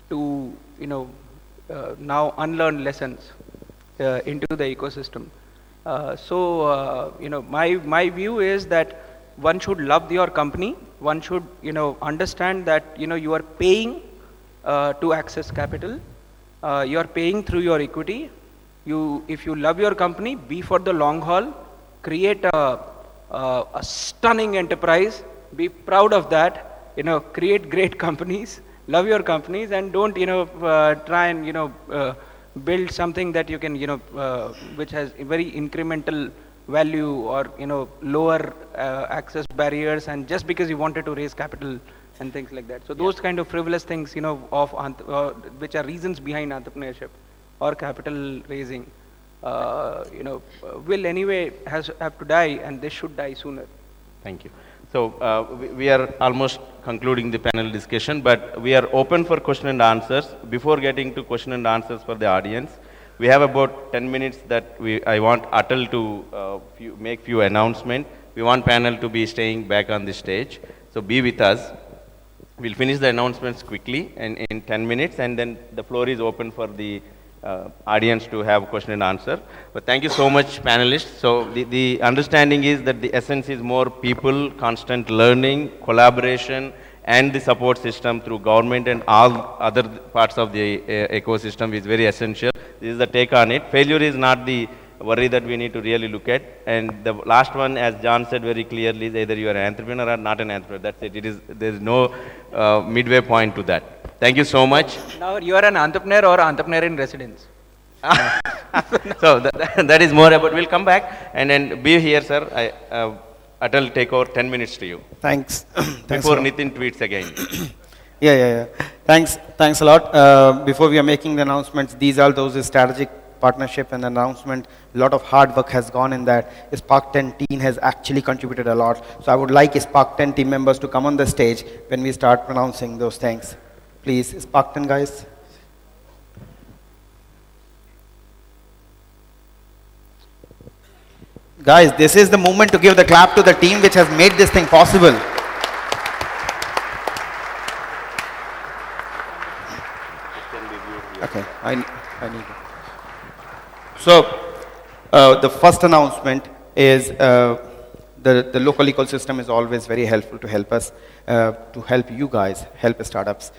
to, now unlearn lessons into the ecosystem. My view is that one should love your company. One should, understand that, you are paying to access capital. You are paying through your equity. If you love your company, be for the long haul, create a stunning enterprise, be proud of that, create great companies, love your companies, and don't, try and, build something that you can, which has a very incremental value or, lower access barriers, and just because you wanted to raise capital and things like that. So those kind of frivolous things, which are reasons behind entrepreneurship or capital raising, will anyway have to die, and they should die sooner. Thank you. So we are almost concluding the panel discussion, but we are open for question and answers. Before getting to question and answers for the audience, we have about 10 minutes that I want Atal to make few announcements. We want panel to be staying back on the stage. So be with us. We'll finish the announcements quickly and in 10 minutes, and then the floor is open for the audience to have question and answer. But thank you so much, panelists. So the understanding is that the essence is more people, constant learning, collaboration, and the support system through government and all other parts of the ecosystem is very essential. This is the take on it. Failure is not the worry that we need to really look at. And the last one, as Jon said very clearly, is either you are an entrepreneur or not an entrepreneur. That's it. There is no midway point to that. Thank you so much. Now you are an entrepreneur or entrepreneur in residence. So that is more about, we'll come back and then be here, sir. Atal, take over 10 minutes to you. Thanks. Before Nitin tweets again. Yeah. Thanks a lot. Before we are making the announcements, these are those strategic partnership and announcement. A lot of hard work has gone in that. Spark10 team has actually contributed a lot. So I would like Spark10 team members to come on the stage when we start pronouncing those things. Please, Spark10 guys. Guys, this is the moment to give the clap to the team which has made this thing possible. Okay, I need it. So, the first announcement is the local ecosystem is always very helpful to help us, to help you guys, help startups.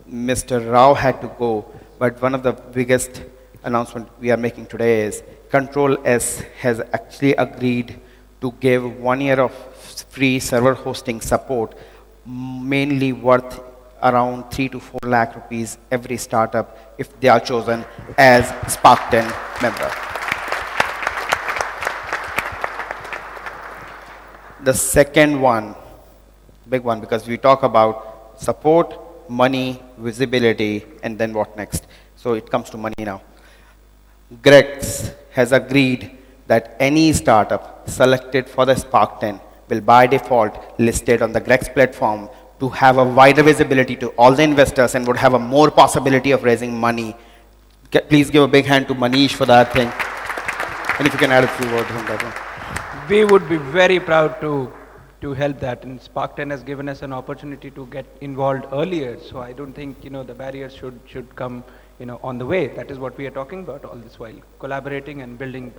Mr. Rao had to go, but one of the biggest announcement we are making today is Control S has actually agreed to give 1 year of free server hosting support, mainly worth around 3 to 4 lakh rupees every startup if they are chosen as Spark10 member. The second one, big one, because we talk about support, money, visibility, and then what next. So it comes to money now. Grex has agreed that any startup selected for the Spark10 will by default listed on the Grex platform to have a wider visibility to all the investors and would have a more possibility of raising money. Please give a big hand to Manish for that thing. And if you can add a few words on that one. We would be very proud to help that, and Spark10 has given us an opportunity to get involved earlier. So I don't think the barriers should come on the way. That is what we are talking about all this while, collaborating and building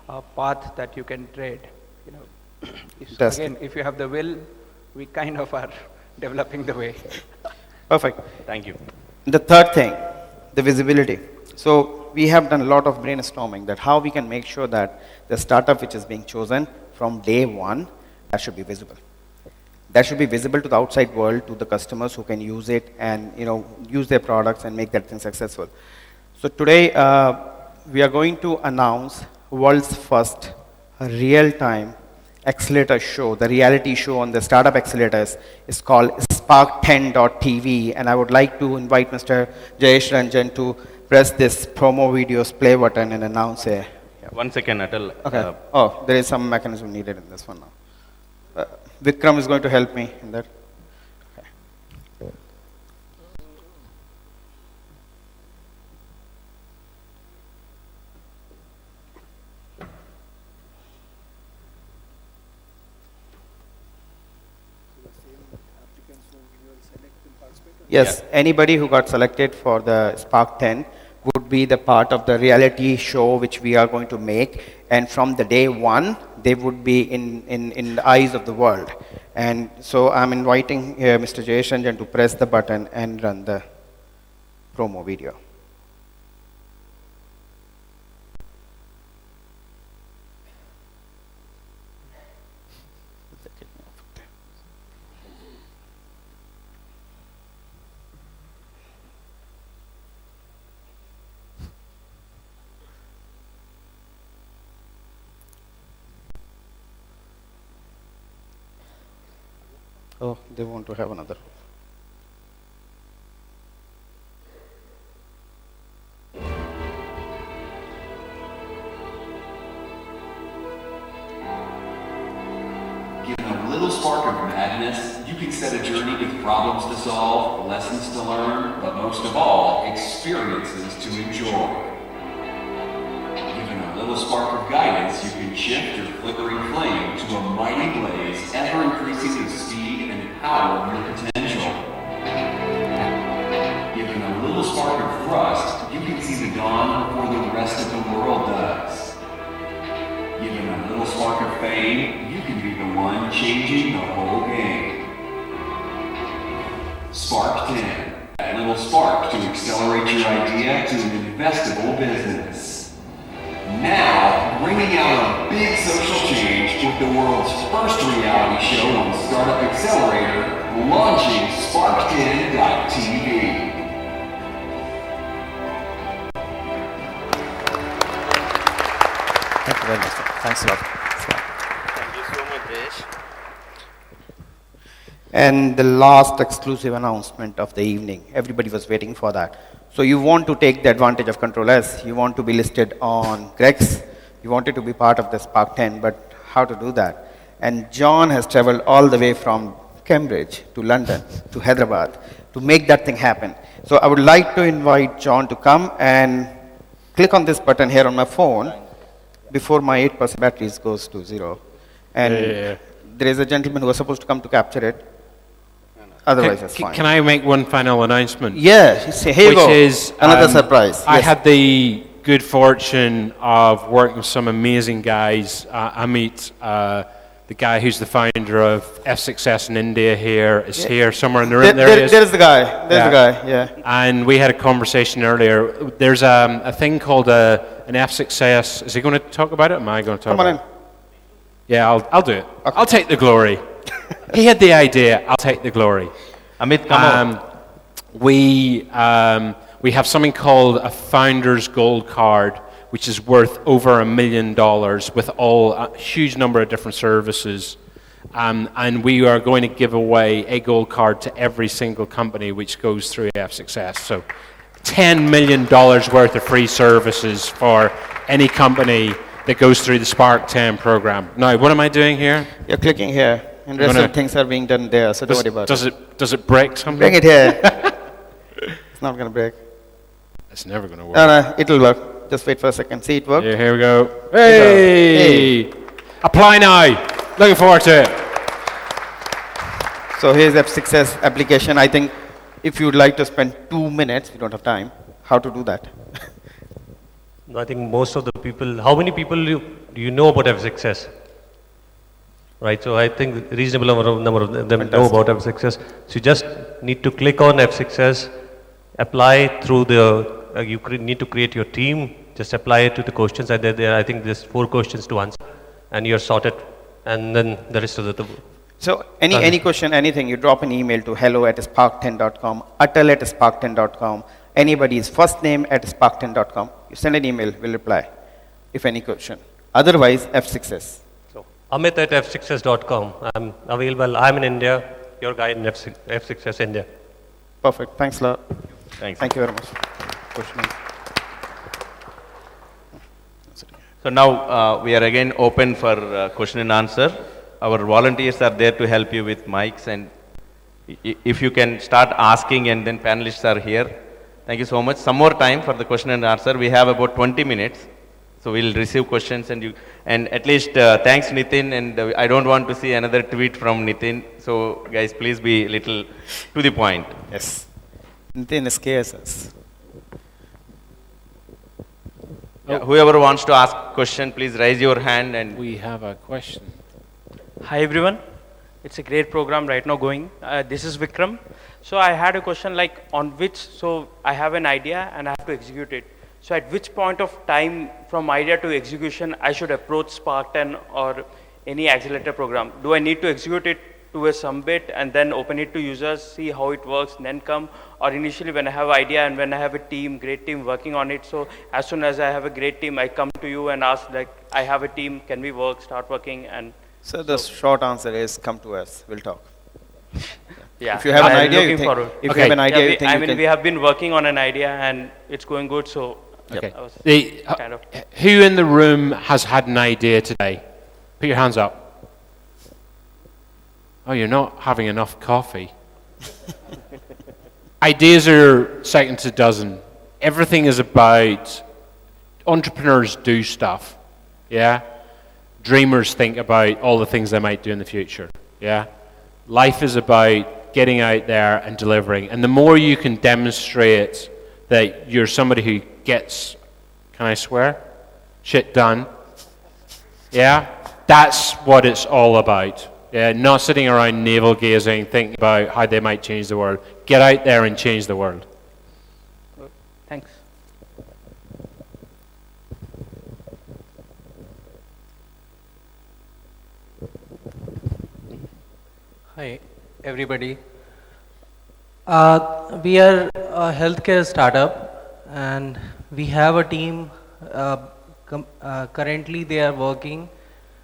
a path that you can trade. If you have the will, we kind of are developing the way. Perfect. Thank you. The third thing, the visibility. So we have done a lot of brainstorming that how we can make sure that the startup which is being chosen from day one, that should be visible. That should be visible to the outside world, to the customers who can use it and use their products and make that thing successful. So today we are going to announce world's first real-time accelerator show. The reality show on the startup accelerators is called Spark10.tv, and I would like to invite Mr. Jayesh Ranjan to press this promo videos play button and announce it. 1 second, Atal. Okay. There is some mechanism needed in this one now. Vikram is going to help me in that. Okay. Yes, anybody who got selected for the Spark10 would be the part of the reality show which we are going to make. And from the day one, they would be in the eyes of the world. And so I'm inviting Mr. Jayesh Ranjan to press the button and run the promo video. Oh, they want to have another. Given a little spark of madness, you can set a journey with problems to solve, lessons to learn, but most of all, experiences to enjoy. Given a little spark of guidance, you can shift your flickering flame to a mighty blaze, ever increasing the speed and power of your potential. Given a little spark of thrust, you can see the dawn before the rest of the world does. Given a little spark of fame, you can be the one changing the whole game. Spark10, that little spark to accelerate your idea to an investable business. Now, bringing out a big social change with the world's first reality show on Startup Accelerator, launching Spark10.tv. Thank you very much, sir. Thanks a lot. Thank you so much, Jayesh. And the last exclusive announcement of the evening, everybody was waiting for that. So you want to take the advantage of Control S, you want to be listed on Grex, you wanted to be part of the Spark10, but how to do that? And Jon has traveled all the way from Cambridge to London to Hyderabad to make that thing happen. So I would like to invite Jon to come and click on this button here on my phone before my 8% batteries goes to 0. And there is a gentleman who was supposed to come to capture it. Otherwise, it's fine. Can I make one final announcement? Yeah, here you go. Which is another surprise. I Yes. had the good fortune of working with some amazing guys. I meet the guy who's the founder of F-Success in India here is here somewhere in the room. There he is. There's the guy. There's the guy. Yeah. And we had a conversation earlier. There's a thing called an F-Success. Is he going to talk about it? Am I going to talk Come on about in. it? Yeah, I'll do it. Okay. I'll take the glory. He had the idea. I'll take the glory. Amit, come on. We have something called a Founder's Gold Card, which is worth over $1 million with a huge number of different services. And we are going to give away a gold card to every single company which goes through F-Success. So $10 million worth of free services for any company that goes through the Spark10 program. Now, what am I doing here? You're clicking here, and rest of things are being done there, so don't worry about it. Does it break something? Bring it here. It's not going to break. It's never going to work. No, it'll work. Just wait for a second. See, it worked? Yeah, here we go. Hey! Apply now. Looking forward to it. So here's F-Success application. I think if you'd like to spend 2 minutes, we don't have time, how to do that? I think most of the people, how many people do you know about F-Success? Right, so I think a reasonable number of them know about F-Success. So you just need to click on F-Success, apply through the, you need to create your team, just apply it to the questions. And there, I think there's 4 questions to answer, and you're sorted. And then the rest of the So any question, anything, you drop an email to hello@spark10.com, atal@spark10.com, anybody's first name at spark10.com. You send an email, we'll reply, if any question. Otherwise, F-Success. So Amit@f6s.com. I'm available. I'm in India. Your guide in F6s India. Perfect. Thanks a lot. Thanks. Thank you very much. Question. So now we are again open for question and answer. Our volunteers are there to help you with mics, and if you can start asking, and then panelists are here. Thank you so much. Some more time for the question and answer. We have about 20 minutes. So we'll receive questions, and at least thanks Nitin, and I don't want to see another tweet from Nitin. So guys, please be little to the point. Yes. Nitin scares us. Yeah, whoever wants to ask question, please raise your hand and We have a question. Hi everyone, it's a great program right now going. This is Vikram. So I had a question like on which, so I have an idea and I have to execute it. So at which point of time from idea to execution I should approach Spark10 or any accelerator program? Do I need to execute it to a some bit and then open it to users, see how it works, and then come? Or initially when I have idea and when I have a team, great team working on it, so as soon as I have a great team, I come to you and ask like, I have a team, can we work, start working? And So the short answer is come to us, we'll talk. yeah, If you have an I'm idea, you looking think, forward. if Okay. you have an idea, Yeah, you think I you mean, can. we have been working on an idea and it's going good, so Okay. I was The, kind of. who in the room has had an idea today? Put your hands up. Oh, you're not having enough coffee. Ideas are second to dozen. Everything is about entrepreneurs do stuff. Yeah? Dreamers think about all the things they might do in the future. Yeah? Life is about getting out there and delivering. And the more you can demonstrate that you're somebody who gets, can I swear? Shit done. Yeah? That's what it's all about. Yeah, not sitting around navel gazing, thinking about how they might change the world. Get out there and change the world. Thanks. Hi, everybody. We are a healthcare startup, and we have a team. Currently, they are working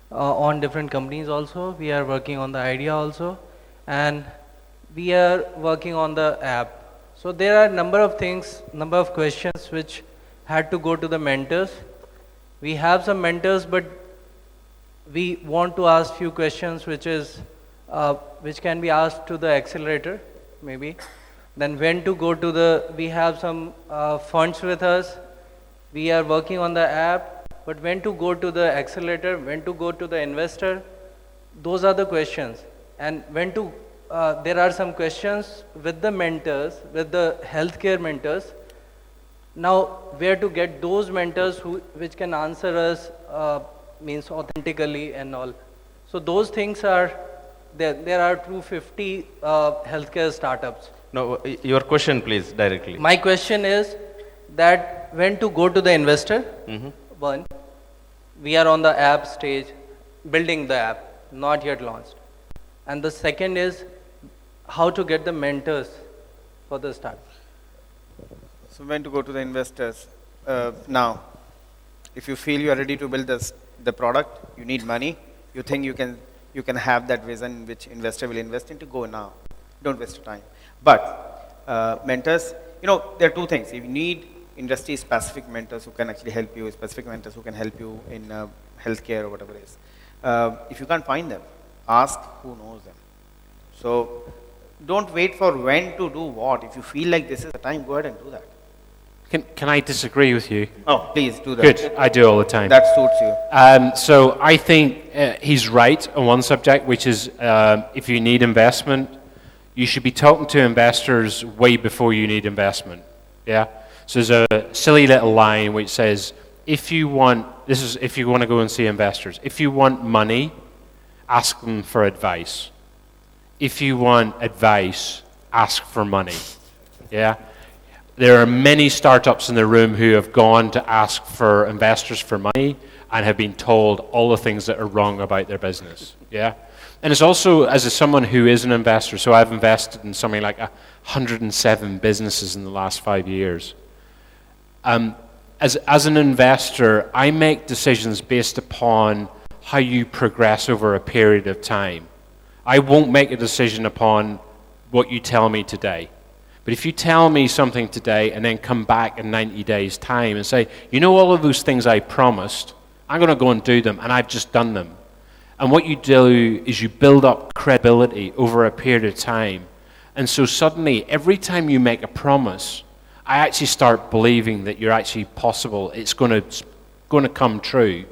on different companies. Also, we are working on the idea also, and we are working on the app. So there are number of things, number of questions which had to go to the mentors. We have some mentors, but we want to ask few questions which can be asked to the accelerator maybe. Then when to go to the, we have some funds with us, we are working on the app, but when to go to the accelerator, when to go to the investor, those are the questions. And when to, there are some questions with the mentors, with the healthcare mentors. Now where to get those mentors which can answer us means authentically and all. So those things are, there are 250 healthcare startups. no, your question please directly. My question is that when to go to the investor, one, we are on the app stage, building the app, not yet launched. And the second is how to get the mentors for the start. So when to go to the investors? Now, if you feel you are ready to build the product, you need money, you think you can have that vision which investor will invest into, go now. Don't waste your time. But mentors, there are two things. You need industry-specific mentors who can actually help you, specific mentors who can help you in healthcare or whatever it is. If you can't find them, ask who knows them. So don't wait for when to do what. If you feel like this is the time, go ahead and do that. Can I disagree with you? Oh, please do that. Good, I do all the time. That suits you. So I think he's right on one subject, which is if you need investment, you should be talking to investors way before you need investment. Yeah. So there's a silly little line which says, if you want to go and see investors, if you want money, ask them for advice. If you want advice, ask for money. Yeah. There are many startups in the room who have gone to ask for investors for money and have been told all the things that are wrong about their business. Yeah. And it's also, as someone who is an investor, so I've invested in something like 107 businesses in the last 5 years. As an investor, I make decisions based upon how you progress over a period of time. I won't make a decision upon what you tell me today. But if you tell me something today and then come back in 90 days' time and say, all of those things I promised, I'm going to go and do them, and I've just done them. And what you do is you build up credibility over a period of time. And so suddenly, every time you make a promise, I actually start believing that you're actually possible. It's going to come true.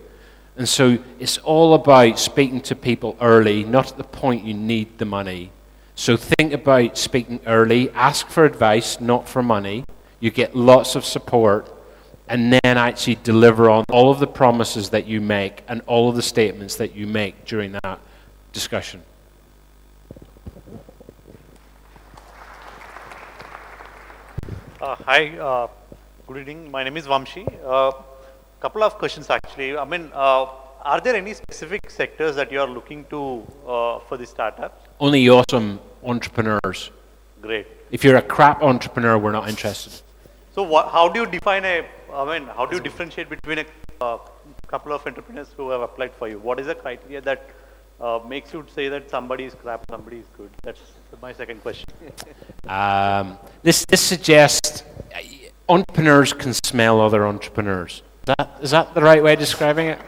And so it's all about speaking to people early, not at the point you need the money. So think about speaking early, ask for advice, not for money. You get lots of support, and then actually deliver on all of the promises that you make and all of the statements that you make during that discussion. Hi, good evening. My name is Vamshi. Couple of questions actually. I mean, are there any specific sectors that you are looking to for the startups? Only awesome entrepreneurs. Great. If you're a crap entrepreneur, we're not interested. So how do you define how do you differentiate between a couple of entrepreneurs who have applied for you? What is the criteria that makes you say that somebody is crap, somebody is good? That's my second question. This suggests entrepreneurs can smell other entrepreneurs. Is that the right way of describing it?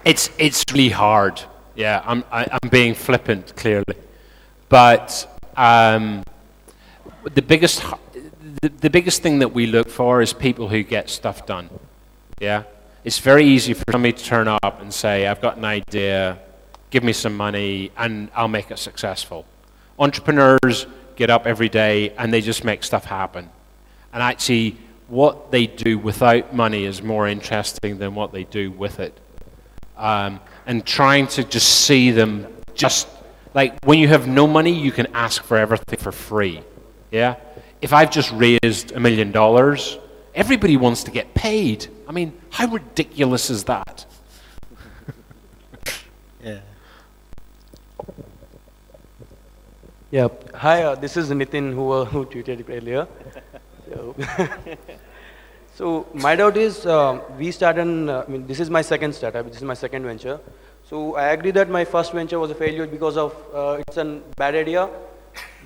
It's really hard. Yeah, I'm being flippant, clearly, but the biggest thing that we look for is people who get stuff done. Yeah, it's very easy for somebody to turn up and say, "I've got an idea, give me some money, and I'll make it successful." Entrepreneurs get up every day and they just make stuff happen. And actually, what they do without money is more interesting than what they do with it. And trying to just see them, just like when you have no money, you can ask for everything for free. Yeah? If I've just raised $1 million, everybody wants to get paid. I mean, how ridiculous is that? Yeah. Yeah. Hi, this is Nitin who tweeted earlier. So my doubt is, we started, I mean, this is my second startup, this is my second venture. So I agree that my first venture was a failure because of, it's a bad idea.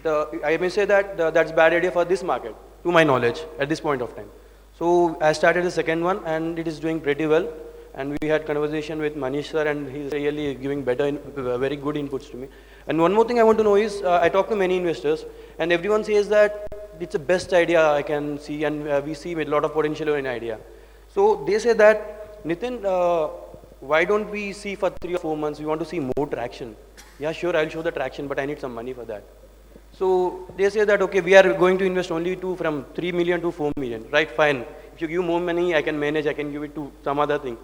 I may say that that's bad idea for this market, to my knowledge, at this point of time. So I started the second one and it is doing pretty well. And we had conversation with Manish sir and he's really giving very good inputs to me. And one more thing I want to know is, I talk to many investors and everyone says that it's the best idea I can see and we see with a lot of potential in idea. So they say that, Nitin, why don't we see for 3 or 4 months, we want to see more traction. Yeah, sure, I'll show the traction, but I need some money for that. So they say that, okay, we are going to invest only from 3 million to 4 million, right, fine. If you give more money, I can manage, I can give it to some other thing.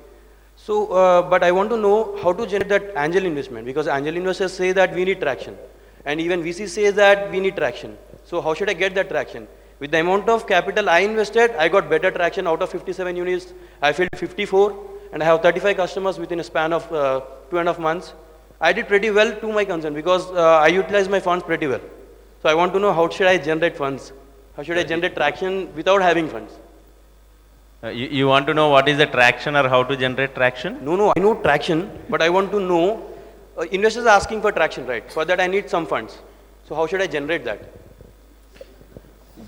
So, but I want to know how to generate that angel investment, because angel investors say that we need traction. And even VC says that we need traction. So how should I get that traction? With the amount of capital I invested, I got better traction. Out of 57 units, I filled 54, and I have 35 customers within a span of 2.5 months. I did pretty well to my concern, because I utilized my funds pretty well. So I want to know how should I generate funds? How should I generate traction without having funds? You want to know what is the traction or how to generate traction? No, I know traction, but I want to know, investors are asking for traction, right? For that I need some funds. So how should I generate that?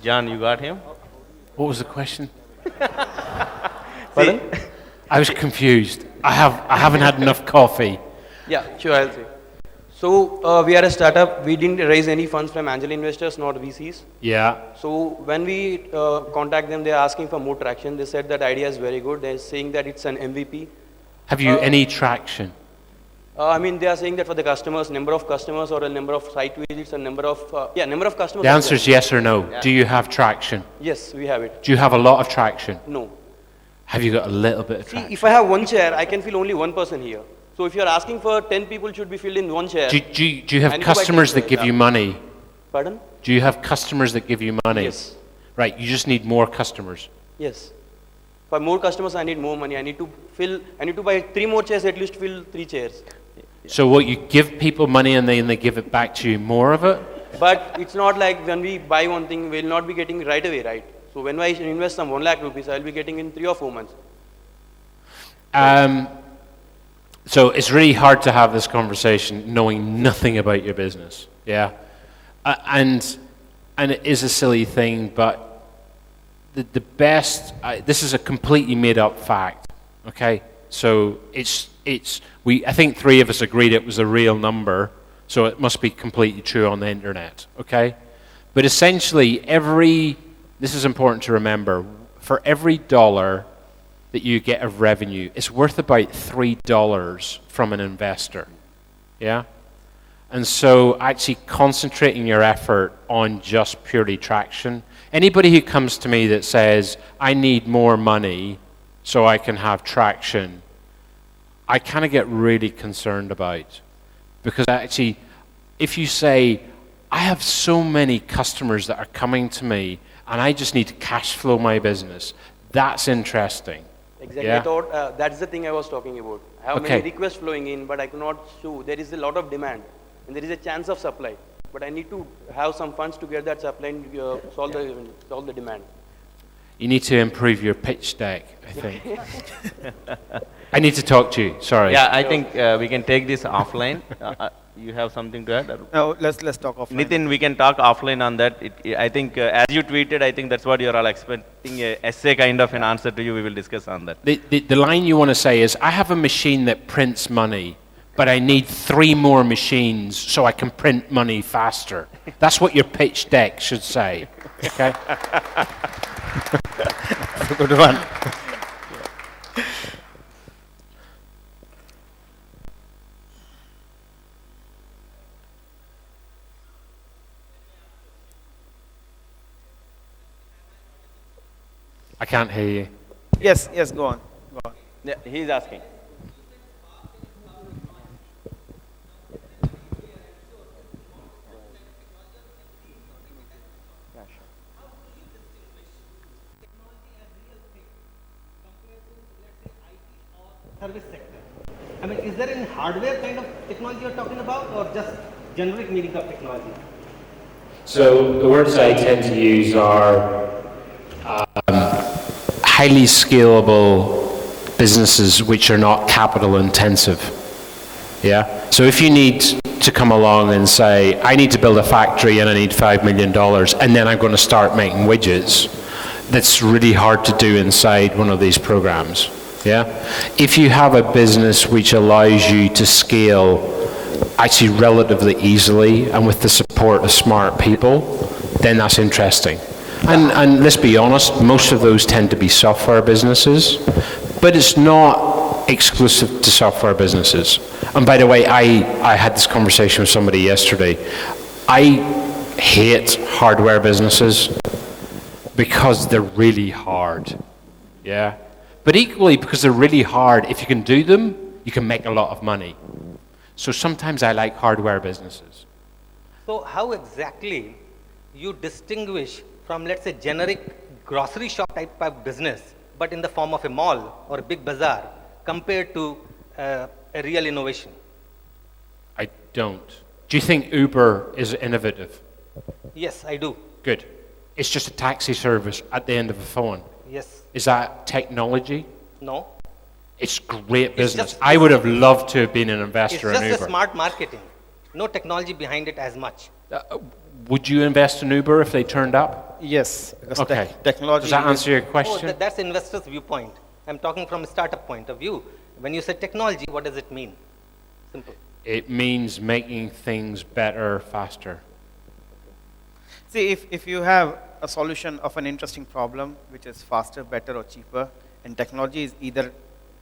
John, you got him? What was the question? Pardon? I was confused. I haven't had enough coffee. Yeah, sure, I'll say. So we are a startup. We didn't raise any funds from angel investors, not VCs. Yeah. So when we contact them, they're asking for more traction. They said that idea is very good. They're saying that it's an MVP. Have you any traction? I mean, they are saying that for the customers, number of customers or a number of site visits, a number of, number of customers. The answer is yes or no. Yeah. Do you have traction? Yes, we have it. Do you have a lot of traction? No. Have you got a little bit of traction? See, if I have one chair, I can fill only one person here. So if you're asking for 10 people should be filled in one chair. Do you have customers that give you money? Pardon? Do you have customers that give you money? Yes. Right, you just need more customers. Yes. For more customers, I need more money. I need to buy 3 more chairs, at least fill 3 chairs. So what, you give people money and then they give it back to you, more of it? But it's not like when we buy one thing, we'll not be getting right away, right? So when I invest some 1 lakh rupees, I'll be getting in 3 or 4 months. So it's really hard to have this conversation knowing nothing about your business, yeah? And it is a silly thing, but the best, this is a completely made up fact, okay? So I think 3 of us agreed it was a real number, so it must be completely true on the internet, okay? But essentially, this is important to remember, for every dollar that you get of revenue, it's worth about $3 from an investor, Yeah? And so actually concentrating your effort on just purely traction. Anybody who comes to me that says, I need more money so I can have traction, I kind of get really concerned about. Because actually, if you say, I have so many customers that are coming to me and I just need to cash flow my business, that's interesting. Exactly. Yeah? I thought that's the thing I was talking about. I have many requests flowing in, but I cannot show. There is a lot of demand, and there is a chance of supply. But I need to have some funds to get that supply and solve the demand. You need to improve your pitch deck, I think. I need to talk to you, sorry. Yeah, I think we can take this offline. You have something to add? No, let's talk offline. Nitin, we can talk offline on that. I think as you tweeted, I think that's what you're all expecting, a essay kind of an answer to you. We will discuss on that. The line you want to say is, I have a machine that prints money, but I need 3 more machines so I can print money faster. That's what your pitch deck should say, okay? That's a good one. I can't hear you. Yes, go on. Yeah, he's asking. Service sector. I mean, is there any hardware kind of technology you're talking about, or just generic meaning of technology? So the words I tend to use are highly scalable businesses which are not capital intensive. Yeah. So if you need to come along and say, I need to build a factory and I need $5 million, and then I'm going to start making widgets, that's really hard to do inside one of these programs. Yeah. If you have a business which allows you to scale actually relatively easily and with the support of smart people, then that's interesting. And let's be honest, most of those tend to be software businesses, but it's not exclusive to software businesses. And by the way, I had this conversation with somebody yesterday. I hate hardware businesses because they're really hard. Yeah. But equally, because they're really hard, if you can do them, you can make a lot of money. So sometimes I like hardware businesses. So how exactly you distinguish from, let's say, generic grocery shop type of business, but in the form of a mall or a big bazaar, compared to a real innovation? I don't. Do you think Uber is innovative? Yes, I do. Good. It's just a taxi service at the end of a phone. Yes. Is that technology? No. It's great business. I would have loved to have been an investor in Uber. It's just a smart marketing. No technology behind it as much. Would you invest in Uber if they turned up? Yes. Because Okay. Technology. Does that answer your question? Oh, that's investor's viewpoint. I'm talking from a startup point of view. When you say technology, what does it mean? Simple. It means making things better, faster. See, if you have a solution of an interesting problem, which is faster, better, or cheaper, and technology is either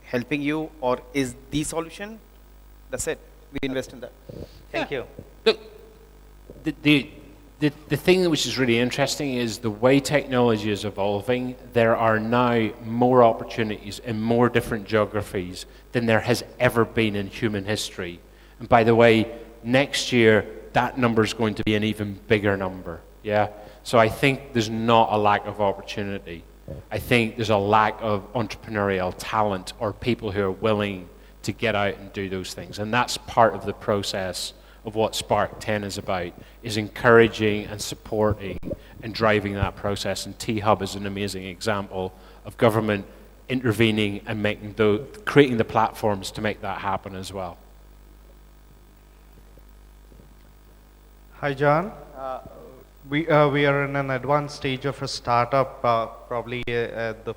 helping you or is the solution, that's it. We invest in that. Thank you. Look, the thing which is really interesting is the way technology is evolving. There are now more opportunities in more different geographies than there has ever been in human history. And by the way, next year, that number is going to be an even bigger number. Yeah? So I think there's not a lack of opportunity. I think there's a lack of entrepreneurial talent or people who are willing to get out and do those things. And that's part of the process of what Spark10 is about, is encouraging and supporting and driving that process. And T-Hub is an amazing example of government intervening and creating the platforms to make that happen as well. Hi, John. We are in an advanced stage of a startup, probably at the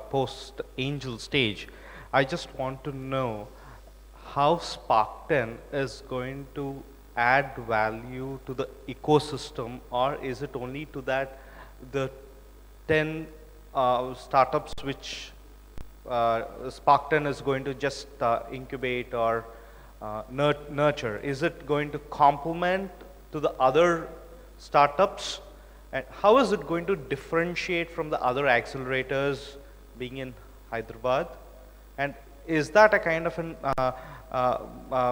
post-angel stage. I just want to know how Spark10 is going to add value to the ecosystem, or is it only to that the 10 startups which Spark10 is going to just incubate or nurture? Is it going to complement to the other startups? And how is it going to differentiate from the other accelerators being in Hyderabad? And is that a kind of an,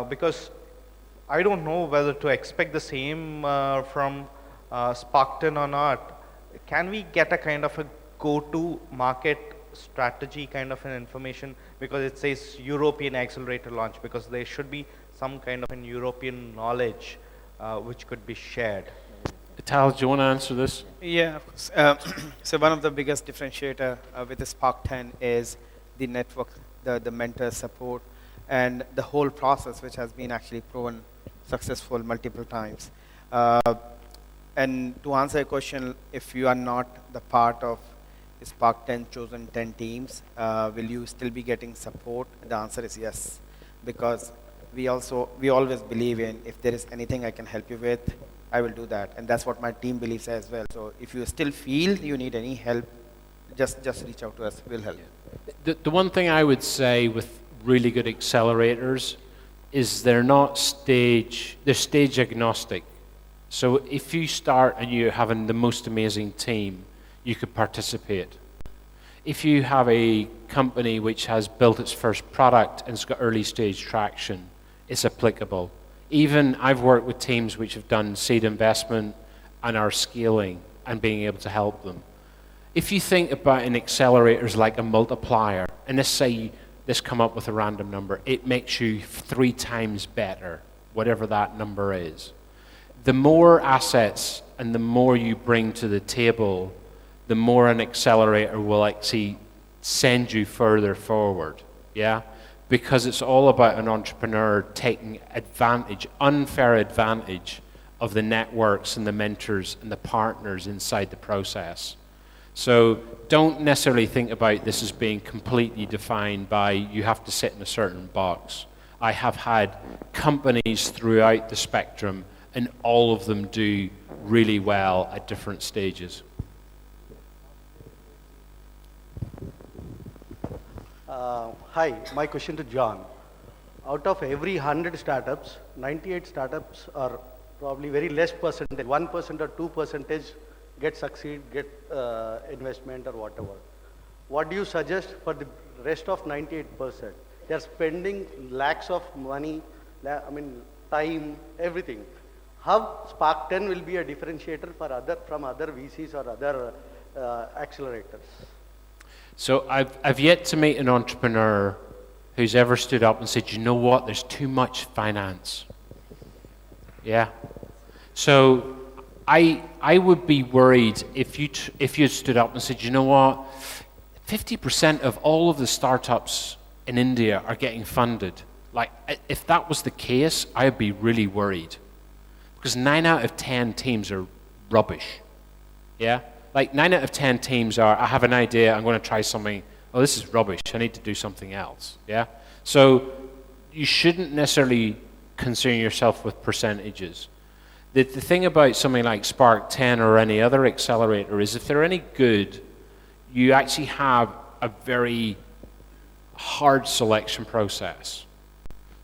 because I don't know whether to expect the same from Spark10 or not. Can we get a kind of a go-to market strategy kind of an information, because it says European accelerator launch, because there should be some kind of an European knowledge which could be shared. Tal, do you want to answer this? Yeah, of course. So one of the biggest differentiator with the Spark10 is the network, the mentor support, and the whole process, which has been actually proven successful multiple times. And to answer your question, if you are not the part of Spark10 chosen 10 teams, will you still be getting support? The answer is yes, because we always believe in, if there is anything I can help you with, I will do that, and that's what my team believes as well. So if you still feel you need any help, just reach out to us. We'll help. The one thing I would say with really good accelerators is they're stage agnostic. So if you start and you're having the most amazing team, you could participate. If you have a company which has built its first product and it's got early stage traction, it's applicable. Even I've worked with teams which have done seed investment and are scaling and being able to help them. If you think about an accelerator as like a multiplier, and let's say this come up with a random number, it makes you 3 times better, whatever that number is. The more assets and the more you bring to the table, the more an accelerator will actually send you further forward, yeah? Because it's all about an entrepreneur taking advantage, unfair advantage of the networks and the mentors and the partners inside the process. So don't necessarily think about this as being completely defined by you have to sit in a certain box. I have had companies throughout the spectrum, and all of them do really well at different stages. Hi, my question to John. Out of every 100 startups, 98 startups are probably very less percentage, 1% or 2% get succeed, get investment or whatever. What do you suggest for the rest of 98%? They are spending lakhs of money, time, everything. How Spark10 will be a differentiator for from other VCs or other accelerators? So I've yet to meet an entrepreneur who's ever stood up and said, you know what, there's too much finance. Yeah. So I would be worried if you stood up and said, you know what, 50% of all of the startups in India are getting funded. Like, if that was the case, I'd be really worried. Because 9 out of 10 teams are rubbish. Yeah? Like 9 out of 10 teams are, I have an idea, I'm going to try something, oh, this is rubbish, I need to do something else. Yeah? So you shouldn't necessarily concern yourself with percentages. The thing about something like Spark10 or any other accelerator is if they're any good, you actually have a very hard selection process.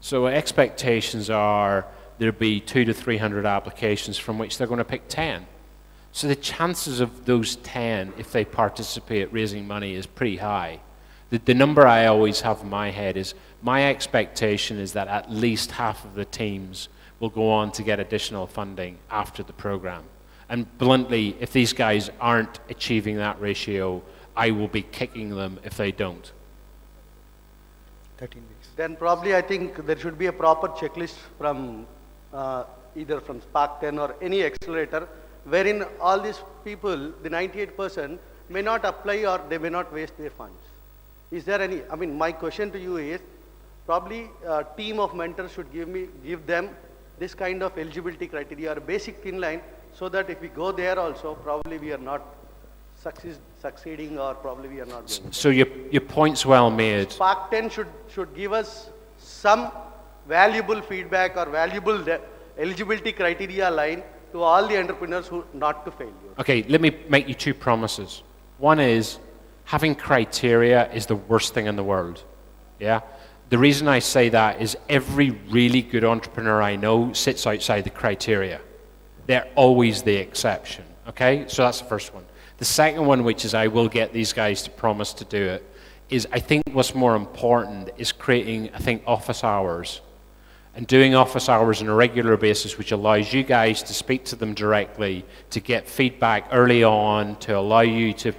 So expectations are there'll be 200 to 300 applications from which they're going to pick 10. So the chances of those 10, if they participate raising money, is pretty high. The number I always have in my head is, my expectation is that at least half of the teams will go on to get additional funding after the program. And bluntly, if these guys aren't achieving that ratio, I will be kicking them if they don't. 13 weeks. Then probably I think there should be a proper checklist from either from Spark10 or any accelerator, wherein all these people, the 98%, may not apply or they may not waste their funds. Is there any, my question to you is, probably a team of mentors should give them this kind of eligibility criteria or basic thin line, so that if we go there also, probably we are not succeeding or probably we are not going. So your point's well made. Spark10 should give us some valuable feedback or valuable eligibility criteria line to all the entrepreneurs who not to fail. Okay, let me make you 2 promises. One is, having criteria is the worst thing in the world. Yeah? The reason I say that is every really good entrepreneur I know sits outside the criteria. They're always the exception, okay? So that's the first one. The second one, which is I will get these guys to promise to do it, is I think what's more important is creating, I think, office hours and doing office hours on a regular basis, which allows you guys to speak to them directly, to get feedback early on, to allow you to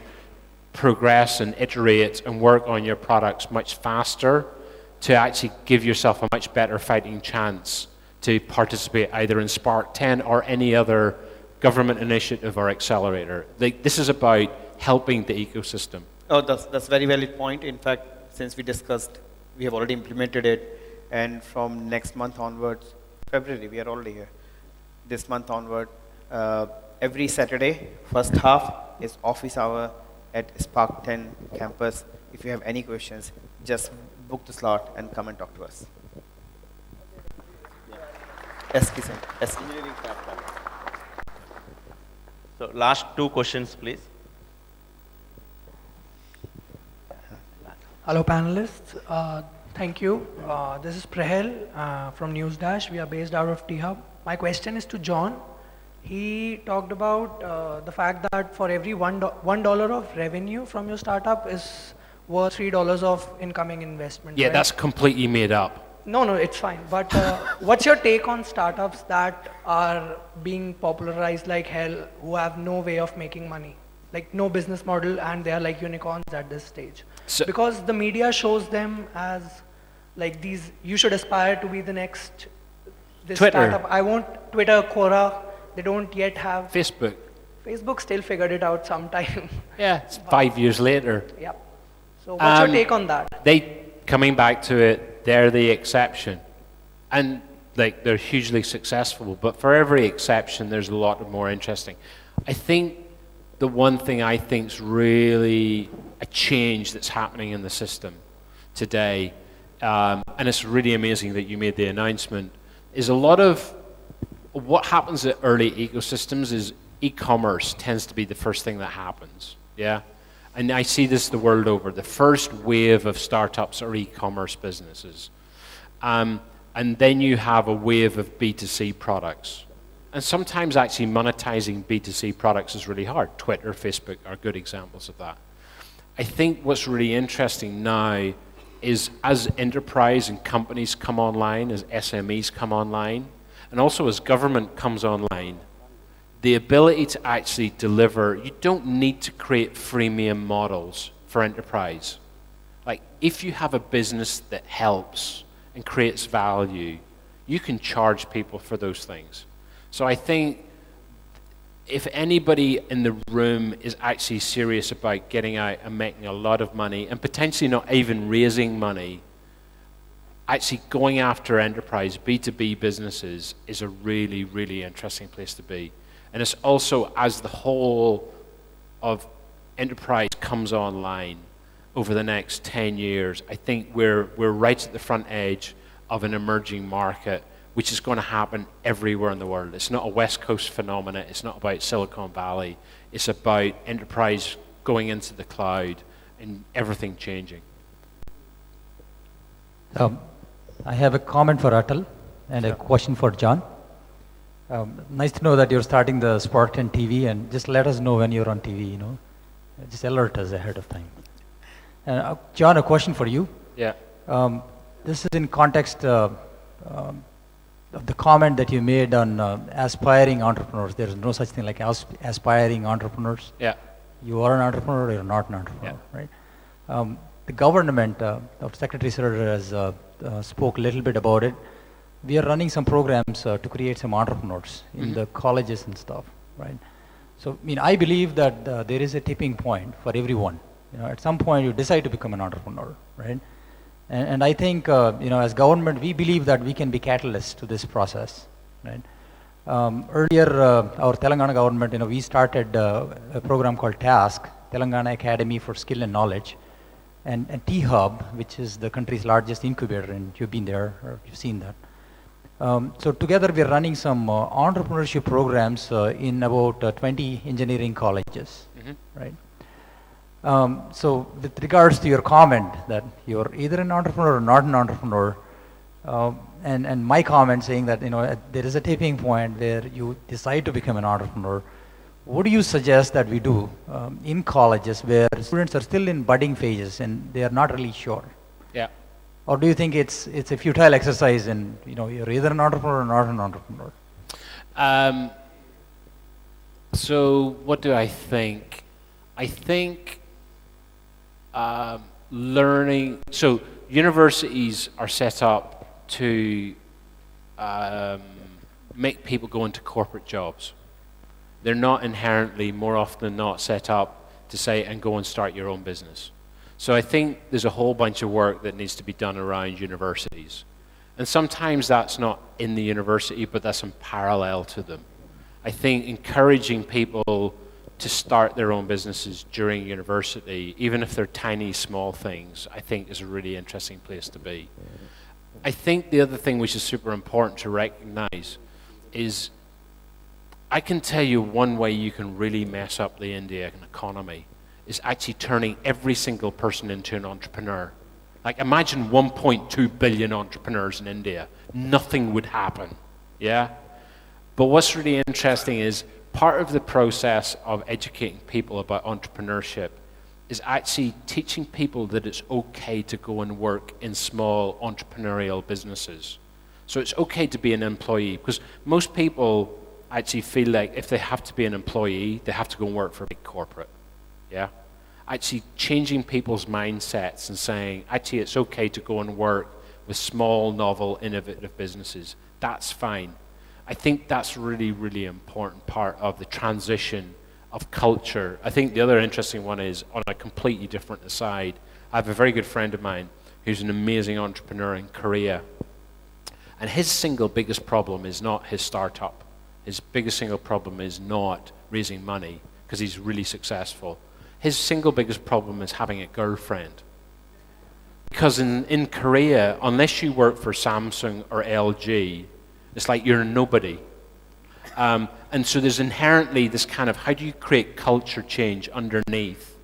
progress and iterate and work on your products much faster, to actually give yourself a much better fighting chance to participate either in Spark10 or any other government initiative or accelerator. This is about helping the ecosystem. Oh, that's very valid point. In fact, since we discussed, we have already implemented it, and from next month onwards, February, we are already here. This month onward, every Saturday, first half is office hour at Spark10 campus. If you have any questions, just book the slot and come and talk to us. So last two questions, please. Hello, panelists. Thank you. This is Prahel from NewsDash. We are based out of T-Hub. My question is to John. He talked about the fact that for every $1 of revenue from your startup is worth $3 of incoming investment. Yeah, right? that's completely made up. No, it's fine. But what's your take on startups that are being popularized like hell, who have no way of making money? Like no business model, and they are like unicorns at this stage. So, because the media shows them as like these, you should aspire to be the next this Twitter. startup. I want Twitter, Quora, they don't yet have. Facebook. Facebook still figured it out sometime. Yeah, it's 5 years later. Yep. So what's your take on that? Coming back to it, they're the exception. And like they're hugely successful, but for every exception, there's a lot more interesting. I think the one thing I think is really a change that's happening in the system today, and it's really amazing that you made the announcement, is a lot of what happens at early ecosystems is e-commerce tends to be the first thing that happens, yeah? And I see this the world over. The first wave of startups are e-commerce businesses. And then you have a wave of B2C products. And sometimes actually monetizing B2C products is really hard. Twitter, Facebook are good examples of that. I think what's really interesting now is as enterprise and companies come online, as SMEs come online, and also as government comes online, the ability to actually deliver, you don't need to create freemium models for enterprise. Like if you have a business that helps and creates value, you can charge people for those things. So I think if anybody in the room is actually serious about getting out and making a lot of money and potentially not even raising money, actually going after enterprise, B2B businesses is a really, really interesting place to be. And it's also as the whole of enterprise comes online over the next 10 years, I think we're right at the front edge of an emerging market, which is going to happen everywhere in the world. It's not a West Coast phenomenon. It's not about Silicon Valley. It's about enterprise going into the cloud and everything changing. I have a comment for Atal and a question for John. Nice to know that you're starting the Spark10 TV, and just let us know when you're on TV, you know. Just alert us ahead of time. John, a question for you. Yeah. This is in context of the comment that you made on aspiring entrepreneurs. There is no such thing like aspiring entrepreneurs. Yeah. You are an entrepreneur or you're not an entrepreneur, right? The government, Secretary Sir has spoke a little bit about it. We are running some programs to create some entrepreneurs in the colleges and stuff, right? So, I mean, I believe that there is a tipping point for everyone. You know, at some point you decide to become an entrepreneur, right? And I think, you know, as government, we believe that we can be catalysts to this process, right? Earlier, our Telangana government, you know, we started a program called TASK, Telangana Academy for Skill and Knowledge, and T-Hub, which is the country's largest incubator, and you've been there, or you've seen that. So together we're running some entrepreneurship programs in about 20 engineering colleges, right? So with regards to your comment that you're either an entrepreneur or not an entrepreneur, and my comment saying that there is a tipping point where you decide to become an entrepreneur, what do you suggest that we do in colleges where students are still in budding phases and they are not really sure? Yeah. Or do you think it's a futile exercise and you're either an entrepreneur or not an entrepreneur? So what do I think? I think learning, so universities are set up to make people go into corporate jobs. They're not inherently, more often than not, set up to say, and go and start your own business. So I think there's a whole bunch of work that needs to be done around universities. And sometimes that's not in the university, but that's in parallel to them. I think encouraging people to start their own businesses during university, even if they're tiny, small things, I think is a really interesting place to be. I think the other thing which is super important to recognize is, I can tell you one way you can really mess up the Indian economy is actually turning every single person into an entrepreneur. Like, imagine 1.2 billion entrepreneurs in India. Nothing would happen, yeah? But what's really interesting is part of the process of educating people about entrepreneurship is actually teaching people that it's okay to go and work in small entrepreneurial businesses. So it's okay to be an employee, because most people actually feel like if they have to be an employee, they have to go and work for a big corporate, yeah? Actually changing people's mindsets and saying, actually it's okay to go and work with small, novel, innovative businesses. That's fine. I think that's really, really important part of the transition of culture. I think the other interesting one is, on a completely different aside, I have a very good friend of mine who's an amazing entrepreneur in Korea. And his single biggest problem is not his startup. His biggest single problem is not raising money, because he's really successful. His single biggest problem is having a girlfriend. Because in Korea, unless you work for Samsung or LG, it's like you're a nobody. And so there's inherently this kind of, how do you create culture change underneath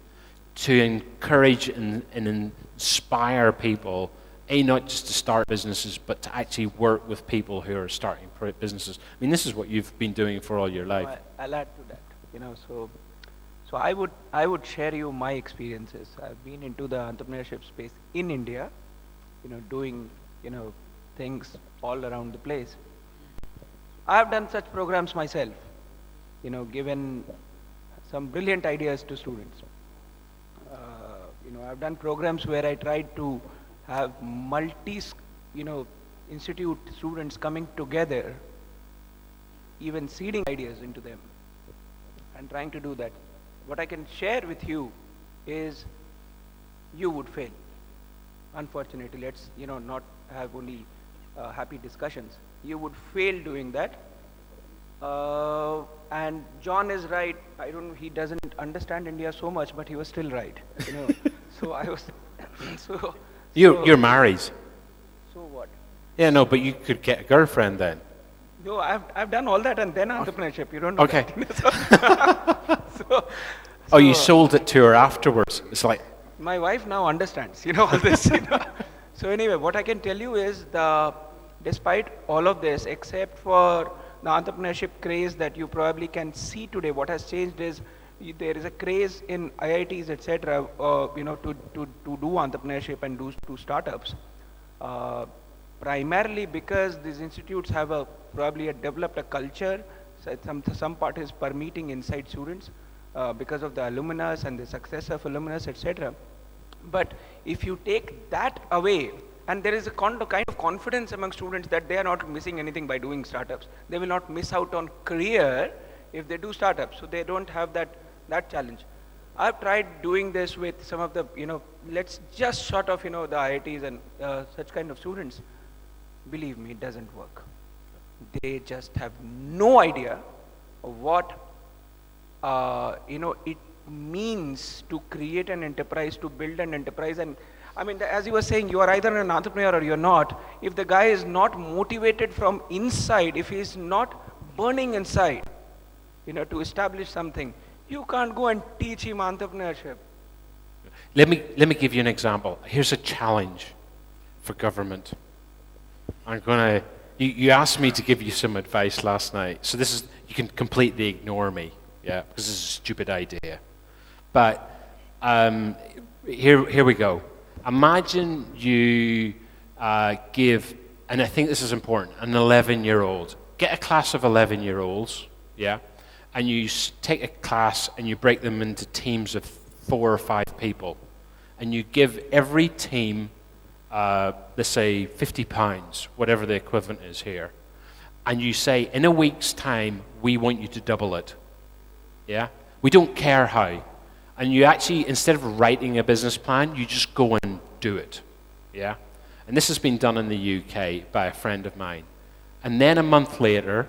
to encourage and inspire people, not just to start businesses, but to actually work with people who are starting businesses. I mean, this is what you've been doing for all your life. I'll add to that. So I would share you my experiences. I've been into the entrepreneurship space in India, doing things all around the place. I've done such programs myself, given some brilliant ideas to students. I've done programs where I tried to have institute students coming together, even seeding ideas into them, and trying to do that. What I can share with you is, you would fail. Unfortunately, let's not have only happy discussions. You would fail doing that. And John is right. I don't know, he doesn't understand India so much, but he was still right. So I was. You're married. So what? Yeah, no, but you could get a girlfriend then. No, I've done all that and then entrepreneurship. You don't know. Okay. That. You sold it to her afterwards. It's like, my wife now understands, all this. So anyway, what I can tell you is, despite all of this, except for the entrepreneurship craze that you probably can see today, what has changed is there is a craze in IITs, etc., to do entrepreneurship and do startups. Primarily because these institutes have probably developed a culture. So some part is permeating inside students because of the alumnus and the success of alumnus, etc. But if you take that away, and there is a kind of confidence among students that they are not missing anything by doing startups. They will not miss out on career if they do startups. So they don't have that challenge. I've tried doing this with some of the, let's just sort of, the IITs and such kind of students. Believe me, it doesn't work. They just have no idea of what, it means to create an enterprise, to build an enterprise. And I mean, as you were saying, you are either an entrepreneur or you're not. If the guy is not motivated from inside, if he's not burning inside, to establish something, you can't go and teach him entrepreneurship. Let me give you an example. Here's a challenge for government. You asked me to give you some advice last night, so you can completely ignore me, yeah, because this is a stupid idea. But here we go. Imagine you give, and I think this is important, an 11-year-old. Get a class of 11-year-olds, yeah, and you take a class and you break them into teams of 4 or 5 people, and you give every team, let's say, £50, whatever the equivalent is here, and you say, in a week's time, we want you to double it, yeah? We don't care how. And you actually, instead of writing a business plan, you just go and do it, yeah? And this has been done in the UK by a friend of mine. And then a month later,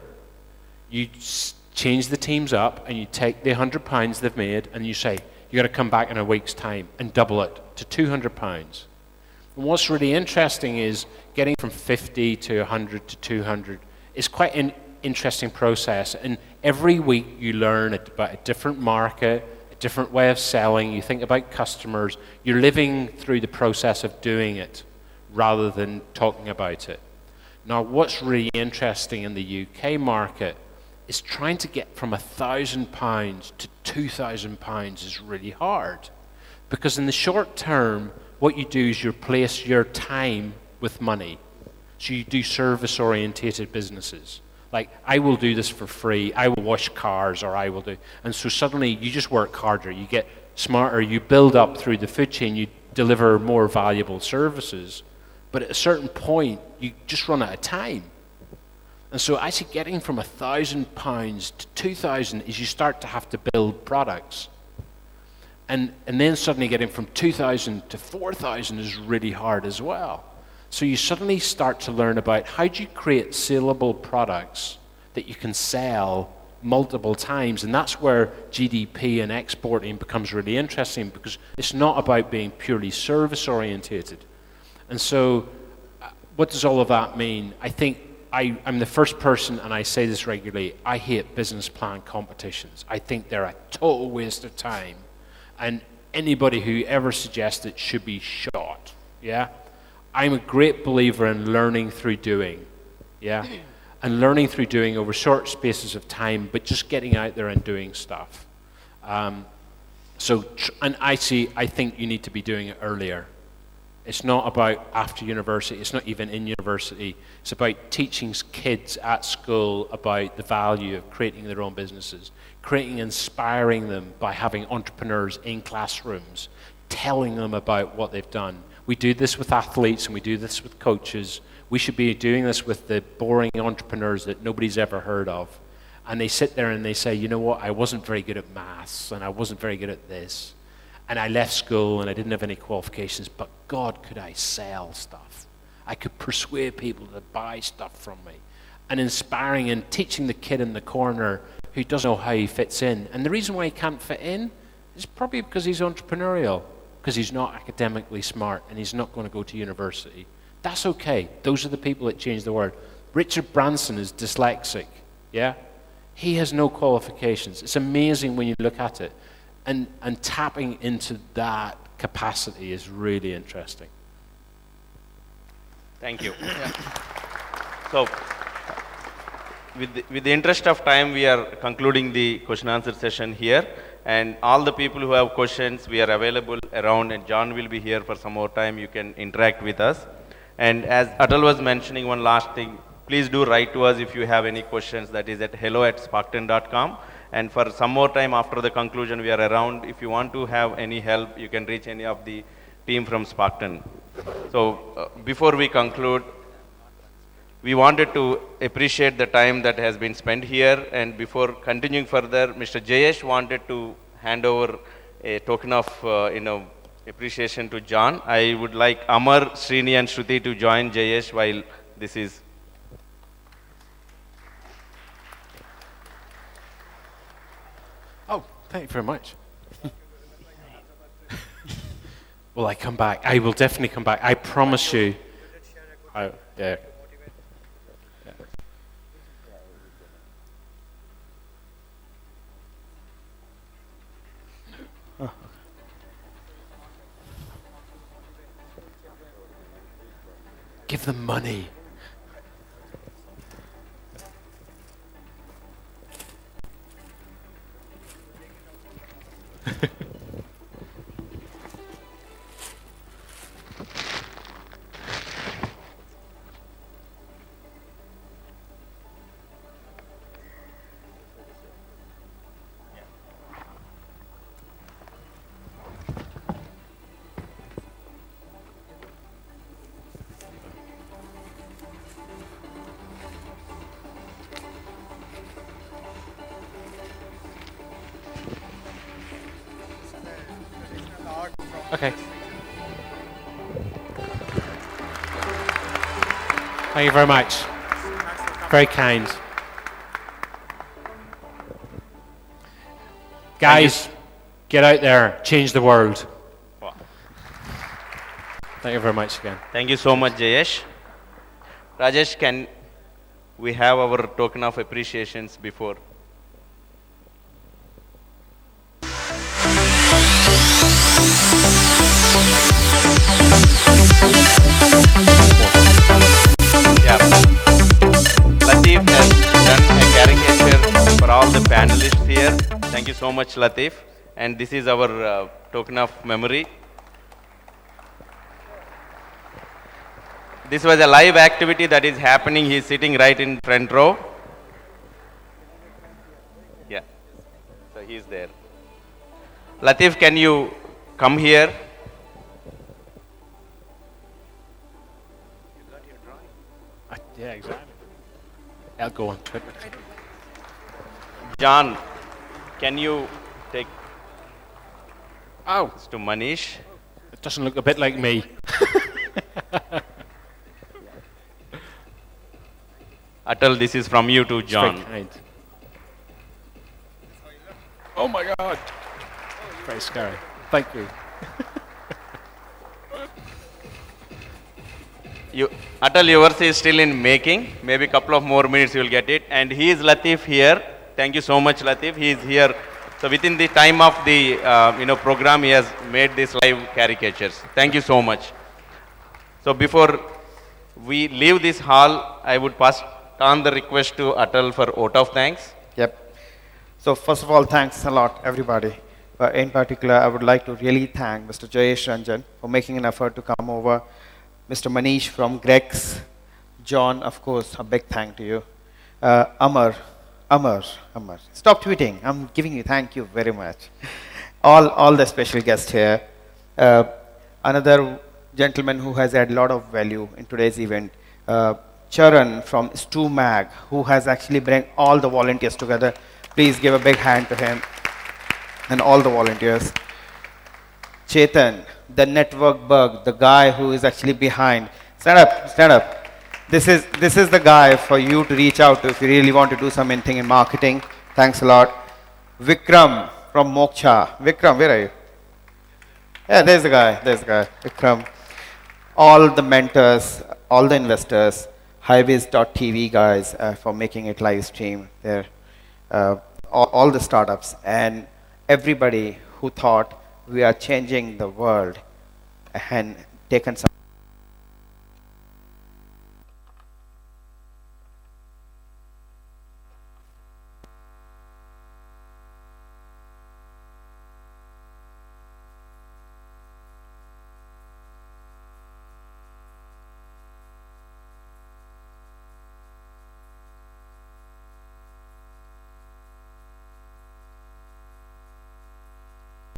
you change the teams up and you take the £100 they've made and you say, you got to come back in a week's time and double it to £200. And what's really interesting is getting from 50 to 100 to 200 is quite an interesting process. And every week you learn about a different market, a different way of selling. You think about customers. You're living through the process of doing it rather than talking about it. Now, what's really interesting in the UK market is trying to get from £1,000 to £2,000 is really hard. Because in the short term, what you do is you replace your time with money. So you do service-orientated businesses. Like, I will do this for free, I will wash cars, or I will do... And so suddenly you just work harder, you get smarter, you build up through the food chain, you deliver more valuable services. But at a certain point, you just run out of time. And so actually getting from £1,000 to 2,000 is you start to have to build products. And then suddenly getting from 2,000 to 4,000 is really hard as well. So you suddenly start to learn about how do you create saleable products that you can sell multiple times. And that's where GDP and exporting becomes really interesting, because it's not about being purely service orientated. And so what does all of that mean? I think I'm the first person, and I say this regularly, I hate business plan competitions. I think they're a total waste of time. And anybody who ever suggests it should be shot, yeah? I'm a great believer in learning through doing, yeah? And learning through doing over short spaces of time, but just getting out there and doing stuff. And I think you need to be doing it earlier. It's not about after university, it's not even in university. It's about teaching kids at school about the value of creating their own businesses, inspiring them by having entrepreneurs in classrooms, telling them about what they've done. We do this with athletes and we do this with coaches. We should be doing this with the boring entrepreneurs that nobody's ever heard of. And they sit there and they say, you know what, I wasn't very good at maths and I wasn't very good at this. And I left school and I didn't have any qualifications, but God, could I sell stuff? I could persuade people to buy stuff from me. And inspiring and teaching the kid in the corner who doesn't know how he fits in. And the reason why he can't fit in is probably because he's entrepreneurial, because he's not academically smart and he's not going to go to university. That's okay. Those are the people that change the world. Richard Branson is dyslexic, yeah? He has no qualifications. It's amazing when you look at it. And tapping into that capacity is really interesting. Thank you. Yeah. So, with the interest of time, we are concluding the question answer session here. And all the people who have questions, we are available around, and John will be here for some more time. You can interact with us. And as Atal was mentioning, one last thing, please do write to us if you have any questions. That is at hello@spark10.com. And for some more time after the conclusion, we are around. If you want to have any help, you can reach any of the team from Spark10. So before we conclude, we wanted to appreciate the time that has been spent here. And before continuing further, Mr. Jayesh wanted to hand over a token of appreciation to John. I would like Amar, Srini and Shruti to join Jayesh while this is. Oh, thank you very much. Will I come back? I will definitely come back. I promise you. Yeah. Give them money. Okay. Thank you very much. Very kind. Guys, get out there, change the world. Wow. Thank you very much again. Thank you so much, Jayesh. Rajesh, can we have our token of appreciations before? Yeah. Latif has done a caricature for all the panelists here. Thank you so much, Latif. And this is our token of memory. This was a live activity that is happening. He is sitting right in front row. Yeah. So he is there. Latif, can you come here? Yeah, exactly. I'll go on Twitter. John, can you take Oh, this to Manish? it doesn't look a bit like me. Atal, this is from you to John. Very kind. Oh my God. Very scary. Thank you. Atal, yours is still in making. Maybe a couple of more minutes you will get it. And he is Latif here. Thank you so much, Latif. He is here. So within the time of the program, he has made these live caricatures. Thank you so much. So before we leave this hall, I would pass on the request to Atal for vote of thanks. Yep. So first of all, thanks a lot, everybody. In particular, I would like to really thank Mr. Jayesh Ranjan for making an effort to come over. Mr. Manish from Greg's, John, of course, a big thank to you. Amar, stop tweeting. I'm giving you thank you very much. All the special guests here. Another gentleman who has had a lot of value in today's event, Charan from Stu Mag, who has actually brought all the volunteers together. Please give a big hand to him and all the volunteers. Chetan, the network bug, the guy who is actually behind. Stand up. This is the guy for you to reach out to if you really want to do something in marketing. Thanks a lot. Vikram from Moksha. Vikram, where are you? Yeah, there's the guy, Vikram. All the mentors, all the investors, highways.tv guys for making it live stream there. All the startups and everybody who thought we are changing the world and taken some